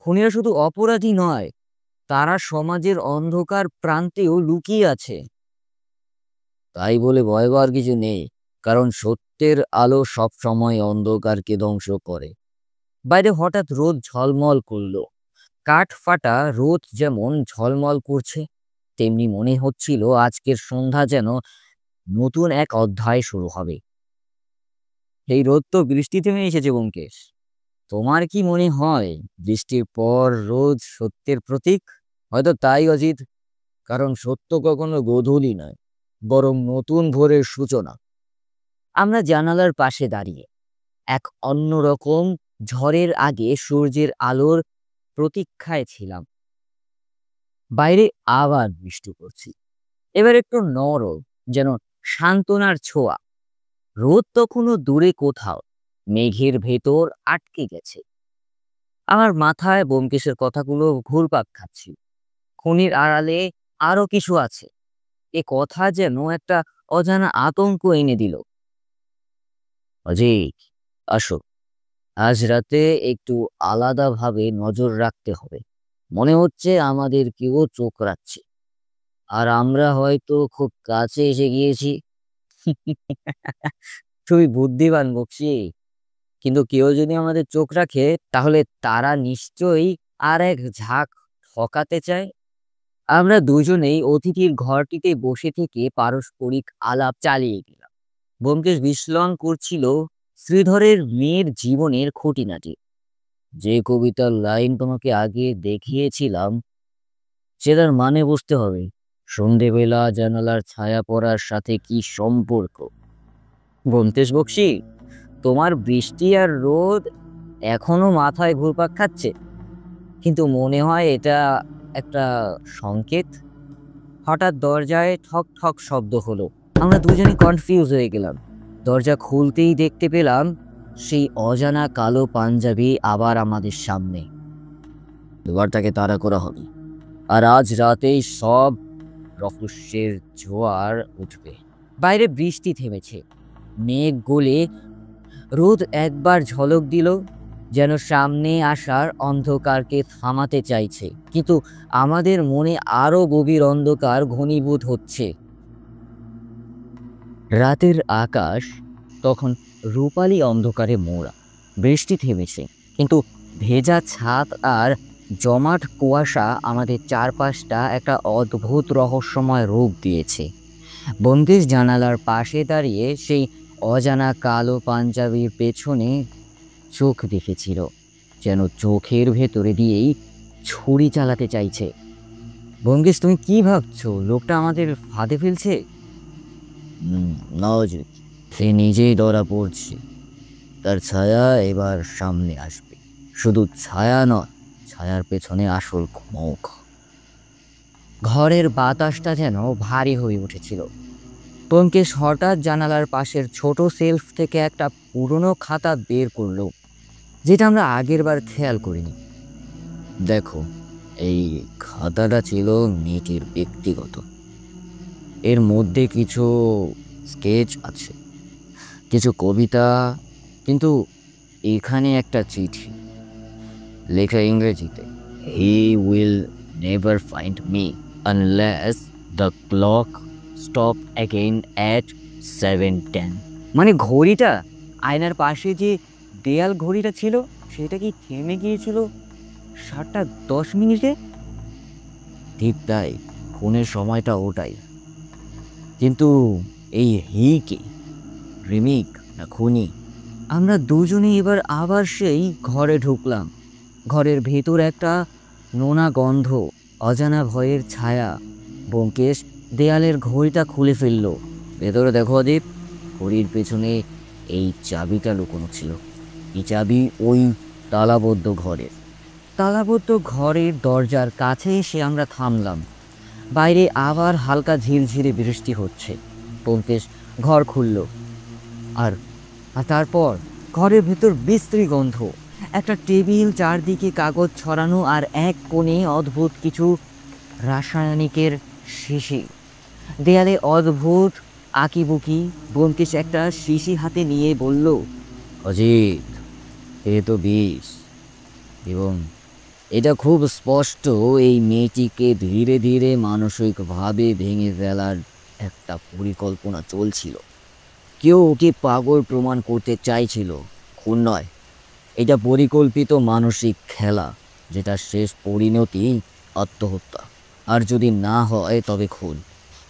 খুনিরা শুধু অপরাধী নয়, তারা সমাজের অন্ধকার প্রান্তেও লুকিয়ে আছে। তাই বলে ভয় পাওয়ার কিছু নেই, কারণ সত্যের আলো সব সময় অন্ধকারকে ধ্বংস করে। বাইরে হঠাৎ রোদ ঝলমল করলো। কাঠ ফাটা রোদ যেমন ঝলমল করছে, তেমনি মনে হচ্ছিল আজকের সন্ধ্যা যেন নতুন এক অধ্যায় শুরু হবে। এই রোদ তো বৃষ্টি থেমে এসেছে ব্যোমকেশ। তোমার কি মনে হয় বৃষ্টির পর রোদ সত্যের প্রতীক? হয়তো তাই অজিত, কারণ সত্য কখনো গোধূলি নয়, বরং নতুন ভোরের সূচনা। আমরা জানালার পাশে দাঁড়িয়ে এক অন্যরকম ঝড়ের আগে সূর্যের আলোর প্রতীক্ষায় ছিলাম। বাইরে আবার বৃষ্টি পড়ছে, এবার একটু নরম, যেন সান্ত্বনার ছোঁয়া। রোদ তখনও দূরে কোথাও মেঘের ভেতর আটকে গেছে। আমার মাথায় ব্যোমকেশের কথাগুলো ঘুরপাক খাচ্ছিল। খুনির আড়ালে আরো কিছু আছে, এ কথা যেন একটা অজানা আতঙ্ক এনে দিল। অজিত, আসো, আজ রাতে একটু আলাদাভাবে নজর রাখতে হবে। মনে হচ্ছে আমাদের কেউ চোখ রাখছে, আর আমরা হয়তো খুব কাছে এসে গিয়েছি। তুমি বুদ্ধিমান বকশি, কিন্তু কেউ যদি আমাদের চোখ রাখে তাহলে তারা নিশ্চয়ই আর এক ঝাঁক ঠকাতে চায়। আমরা দুজনেই অতিথির ঘরটিতে বসে থেকে পারস্পরিক আলাপ চালিয়ে গেলাম। ব্যোমকেশ বিশ্লেষণ করছিল শ্রীধরের মেয়ের জীবনের খুঁটিনাটি। যে কবিতার লাইন তোমাকে আগে দেখিয়েছিলাম সেটার মানে বুঝতে হবে। সন্ধেবেলা জানালার ছায়া পড়ার সাথে কি সম্পর্ক? ব্যোমকেশ বক্সী, তোমার বৃষ্টি আর রোদ এখনো মাথায় ঘুরপাক খাচ্ছে, কিন্তু মনে হয় এটা একটা সংকেত। হঠাৎ দরজায় ঠক ঠক শব্দ হলো। আমরা দুজনেই কনফিউজ হয়ে গেলাম। দরজা খুলতেই দেখতে পেলাম সেই অজানা কালো পাঞ্জাবি আবার আমাদের সামনে। এবার তাকে তাড়া করা হবে, আর আজ রাতেই সব রহস্যের জোয়ার উঠবে। বাইরে বৃষ্টি থেমেছে। মেঘ গলে রোদ একবার ঝলক দিল, যেন সামনে আসার অন্ধকারকে থামাতে চাইছে। কিন্তু আমাদের মনে আরো গভীর অন্ধকার ঘনীভূত হচ্ছে। রাতের আকাশ তখন রূপালী অন্ধকারে মোড়া। বৃষ্টি থেমেছে, কিন্তু ভেজা ছাদ আর জমাট কুয়াশা আমাদের চারপাশটা একটা অদ্ভুত রহস্যময় রূপ দিয়েছে। ব্যোমকেশ জানালার পাশে দাঁড়িয়ে সেই অজানা কালো পাঞ্জাবির পেছনে চোখ দেখেছিল, যেন চোখের ভেতরে দিয়েই ছুরি চালাতে চাইছে। ব্যোমকেশ, তুমি কি ভাবছো? লোকটা আমাদের ফাঁদে ফেলছে? না অজিত, সে নিজেই ধরা পড়ছে। তার ছায়া এবার সামনে আসবে। শুধু ছায়া নয়, ছায়ার পেছনে আসল মুখ। ঘরের বাতাসটা যেন ভারী হয়ে উঠেছিল। ব্যোমকেশ হঠাৎ জানালার পাশের ছোট সেলফ থেকে একটা পুরনো খাতা বের করলো, যেটা আমরা আগের বার খেয়াল করিনি। দেখো, এই খাতাটা ছিল মেয়েটির ব্যক্তিগত। এর মধ্যে কিছু স্কেচ আছে, কিছু কবিতা, কিন্তু এখানে একটা চিঠি লেখা ইংরেজিতে, he will never find me unless the clock stop again at 7:10। মানে ঘড়িটা, আয়নার পাশে যে দেয়াল ঘড়িটা ছিল, সেটা কি থেমে গিয়েছিল 7:10? ঠিক তাই, খুনের সময়টা ওটাই। কিন্তু এই হি কে, রিমিক না খুনি? আমরা দুজনে এবার আবার সেই ঘরে ঢুকলাম। ঘরের ভেতর একটা নোনা গন্ধ, অজানা ভয়ের ছায়া। ব্যোমকেশ দেয়ালের ঘড়িটা খুলে ফেললো। ভেতরে দেখো অদীপ, ঘড়ির পেছনে এই চাবিটা লুকোনো ছিল। এই চাবি ওই তালাবদ্ধ ঘরের। তালাবদ্ধ ঘরের দরজার কাছে এসে আমরা থামলাম। বাইরে আবার হালকা ঝিরঝিরে বৃষ্টি হচ্ছে। ব্যোমকেশ ঘর খুলল, আর আর তারপর ঘরের ভেতর বিশ্রী গন্ধ, একটা টেবিল, চারদিকে কাগজ ছড়ানো, আর এক কোণে অদ্ভুত কিছু রাসায়নিকের শিশি। দেয়ালে অদ্ভুত আঁকিবুকি। ব্যোমকেশ একটা শিশি হাতে নিয়ে বলল, অজিত, এ তো বিষ, এবং এটা খুব স্পষ্ট এই মেয়েটিকে ধীরে ধীরে মানসিকভাবে ভেঙে ফেলার একটা পরিকল্পনা চলছিল। কেউ ওকে পাগল প্রমাণ করতে চাইছিল, খুন নয়। এটা পরিকল্পিত মানসিক খেলা, যেটা শেষ পরিণতি আত্মহত্যা। আর যদি না হয় তবে খুন।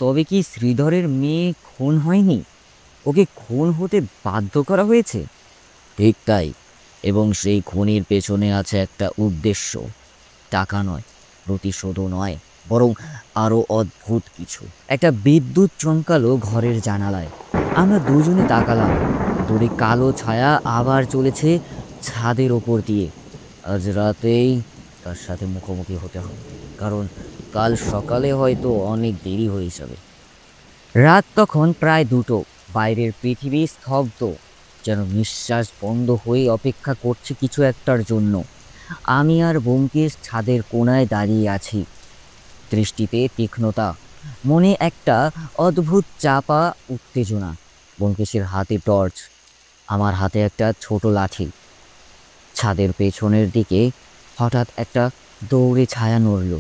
তবে কি শ্রীধরের মেয়ে খুন হয়নি? ওকে খুন হতে বাধ্য করা হয়েছে? ঠিক তাই, এবং সেই খুনের পেছনে আছে একটা উদ্দেশ্য। টাকা নয়, প্রতিশোধও নয়, বরং আরো অদ্ভুত কিছু। একটা বিদ্যুৎ চমকালো ঘরের জানালায়। আমরা দুজনে তাকালাম। দূরে কালো ছায়া আবার চলেছে ছাদের ওপর দিয়ে। আজ রাতেই তার সাথে মুখোমুখি হতে হবে, কারণ কাল সকালে হয়তো অনেক দেরি হয়ে যাবে। রাত তখন প্রায় 2টো। বাইরের পৃথিবী স্তব্ধ, যেন নিঃশ্বাস বন্ধ হয়ে অপেক্ষা করছে কিছু একটার জন্য। আমি আর ব্যোমকেশ ছাদের কোণায় দাঁড়িয়ে আছি, দৃষ্টিতে তীক্ষ্ণতা, মনে একটা অদ্ভুত চাপা উত্তেজনা। ব্যোমকেশের হাতে টর্চ, আমার হাতে একটা ছোট লাঠি। ছাদের পেছনের দিকে হঠাৎ একটা দৌড়ে ছায়া নড়ল।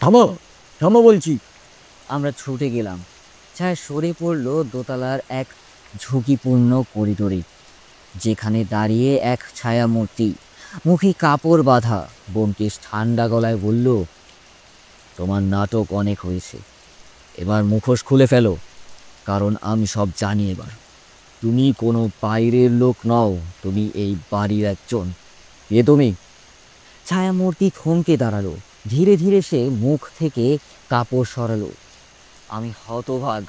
থামো, থামো বলছি। আমরা ছুটে গেলাম। ছায়া সরে পড়ল দোতলার এক ঝুঁকিপূর্ণ করিডোরে, যেখানে দাঁড়িয়ে এক ছায়ামূর্তি, মুখে কাপড় বাঁধা। ব্যোমকেশ ঠান্ডা গলায় বলল, তোমার নাটক অনেক হয়েছে, এবার মুখোশ খুলে ফেলো, কারণ আমি সব জানি এবার। তুমি কোনো বাইরের লোক নও, তুমি এই বাড়ির একজন। এ তুমি? ছায়ামূর্তি থমকে দাঁড়ালো। ধীরে ধীরে সে মুখ থেকে কাপড় সরালো। আমি হতভাগ।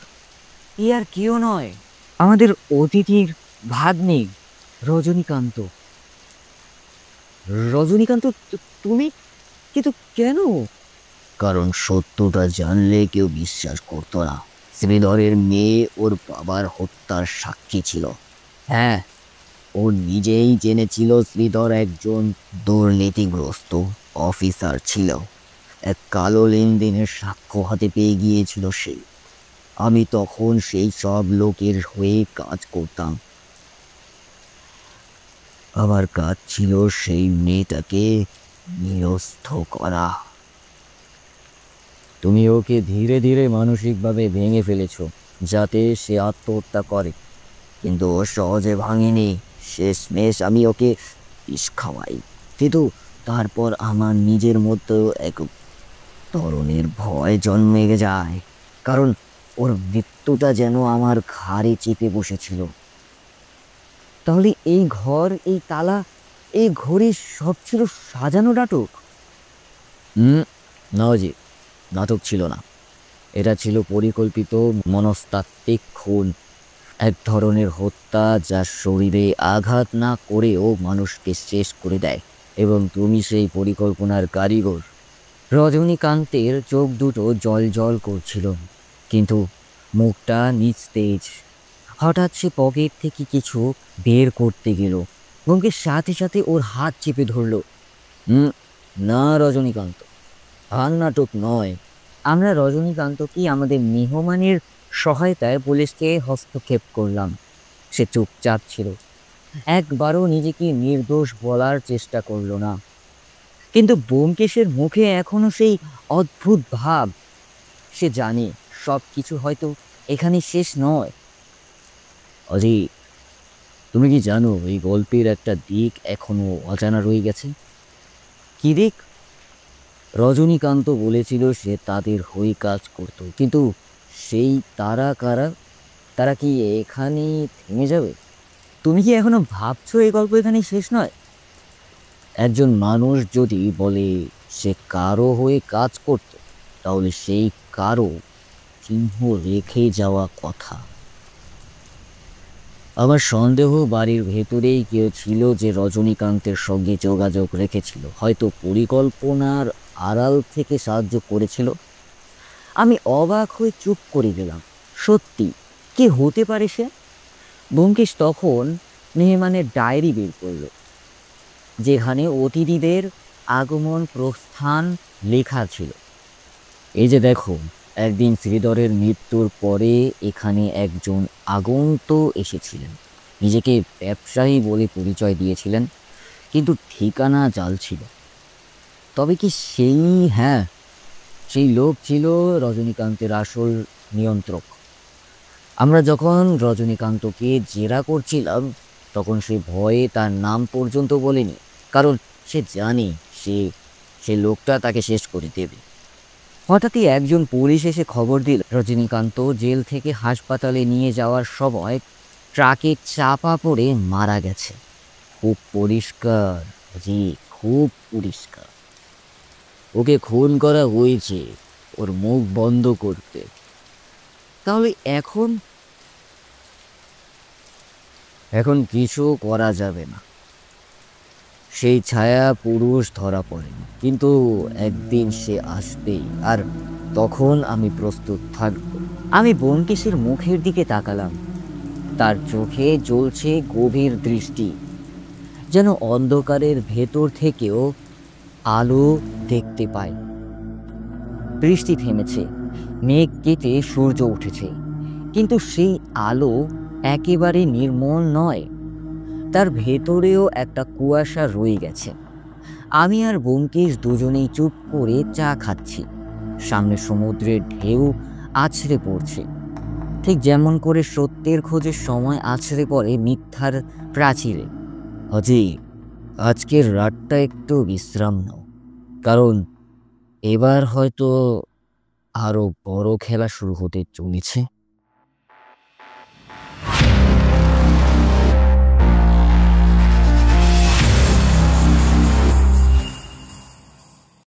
এ আর কেউ নয়, আমাদের অতিথির ভাগ্নে রজনীকান্ত। রজনীকান্ত, তুমি? কিন্তু কেন? কারণ সত্যটা জানলে কেউ বিশ্বাস করতো না। শ্রীধরের মেয়ে ওর বাবার হত্যার সাক্ষী ছিল। হ্যাঁ, ও নিজেই জেনেছিল শ্রীধর একজন দুর্নীতিগ্রস্ত অফিসার ছিল। এক কালো লেনদেনের সাক্ষ্য হাতে পেয়ে গিয়েছিল সে। আমি তখন সেই সব লোকের হয়ে কাজ করতাম। আমার কাজ ছিল সেই মেয়েটাকে নিরস্ত করা। তুমি ওকে ধীরে ধীরে মানসিকভাবে ভেঙে ফেলেছ, যাতে সে আত্মহত্যা করে, কিন্তু ও সহজে ভাঙেনি। শেষমেশ আমি ওকে বিষ খাওয়াই। কিন্তু তারপর আমার নিজের মধ্যেও এক ধরনের ভয় জন্মে যায়, কারণ ওর মৃত্যুটা যেন আমার ঘাড়ে চেপে বসেছিল। তাহলে এই ঘর, এই তালা, এই ঘড়ি সব ছিল সাজানো নাটক? না জি, নাটক ছিল না। এটা ছিল পরিকল্পিত মনস্তাত্ত্বিক খুন, এক ধরনের হত্যা যা শরীরে আঘাত না করেও মানুষকে শেষ করে দেয়। এবং তুমি সেই পরিকল্পনার কারিগর। রজনীকান্তের চোখ দুটো জল জল করছিল, কিন্তু মুখটা নিস্তেজ। হঠাৎ সে পকেট থেকে কিছু বের করতে গেল। ব্যোমকেশ সাথে সাথে ওর হাত চেপে ধরল। হুম, না রজনীকান্ত, আর নাটক নয়। আমরা রজনীকান্তকে আমাদের মেহমানের সহায়তায় পুলিশকে হস্তক্ষেপ করলাম। সে চুপচাপ ছিল, একবারও নিজেকে নির্দোষ বলার চেষ্টা করলো না। কিন্তু ব্যোমকেশের মুখে এখনো সেই অদ্ভুত ভাব। সে জানে সব কিছু হয়তো এখানে শেষ নয়। অজিত, তুমি কি জানো এই গল্পের একটা দিক এখনো অজানা রয়ে গেছে? কি দিক? রজনীকান্ত বলেছিল সে তাদের হয়ে কাজ করত, কিন্তু সেই তারা কারা? তারা কি এখানেই থেমে যাবে? তুমি কি এখনো ভাবছো এই গল্প এখানে শেষ নয়? একজন মানুষ যদি বলে সে কারো হয়ে কাজ করত, তাহলে সেই কারো চিহ্ন রেখে যাওয়া কথা। আমার সন্দেহ বাড়ির ভেতরেই কেউ ছিল যে রজনীকান্তের সঙ্গে যোগাযোগ রেখেছিল, হয়তো পরিকল্পনার আড়াল থেকে সাহায্য করেছিল। আমি অবাক হয়ে চুপ করে গেলাম। সত্যি, কে হতে পারে সে? ব্যোমকেশ তখন মেহমানের ডায়েরি বের করলো, যেখানে অতিথিদের আগমন প্রস্থান লেখা ছিল। এই যে দেখো, একদিন শ্রীধরের মৃত্যুর পরে এখানে একজন আগন্তুক এসেছিলেন। নিজেকে ব্যবসায়ী বলে পরিচয় দিয়েছিলেন, কিন্তু ঠিকানা জাল ছিল। তবে কি সেই, হ্যাঁ, সেই লোক ছিল রজনীকান্তের আসল নিয়ন্ত্রক। আমরা যখন রজনীকান্তকে জেরা করছিলাম, তখন সে ভয়ে তার নাম পর্যন্ত বলেনি, কারণ সে জানে সে সে লোকটা তাকে শেষ করে দেবে। হঠাৎই একজন পুলিশ এসে খবর দিল রজনীকান্ত জেল থেকে হাসপাতালে নিয়ে যাওয়ার সময় ট্রাকে চাপা পড়ে মারা গেছে। খুব পরিষ্কার, জি, খুব পরিষ্কার। ওকে খুন করা হয়েছে ওর মুখ বন্ধ করতে। তাহলে এখন এখন কিছু করা যাবে না। সেই ছায়া পুরুষ ধরা পড়েনি, কিন্তু একদিন সে আসবেই, আর তখন আমি প্রস্তুত থাকব। আমি ব্যোমকেশের মুখের দিকে তাকালাম। তার চোখে জ্বলছে গভীর দৃষ্টি, যেন অন্ধকারের ভেতর থেকেও আলো দেখতে পায়। বৃষ্টি থেমেছে, মেঘ কেটে সূর্য উঠেছে, কিন্তু সেই আলো একেবারে নির্মল নয়। তার ভেতরেও একটা কুয়াশা রয়ে গেছে। আমি আর ব্যোমকেশ দুজনেই চুপ করে চা খাচ্ছি। সামনে সমুদ্রের ঢেউ আছড়ে পড়ছে, ঠিক যেমন করে সত্যের খোঁজের সময় আছড়ে পড়ে মিথ্যার প্রাচীরে। অজি, আজকের রাতটা একটু বিশ্রাম নাও, কারণ এবার হয়তো আরো বড় খেলা শুরু হতে চলেছে।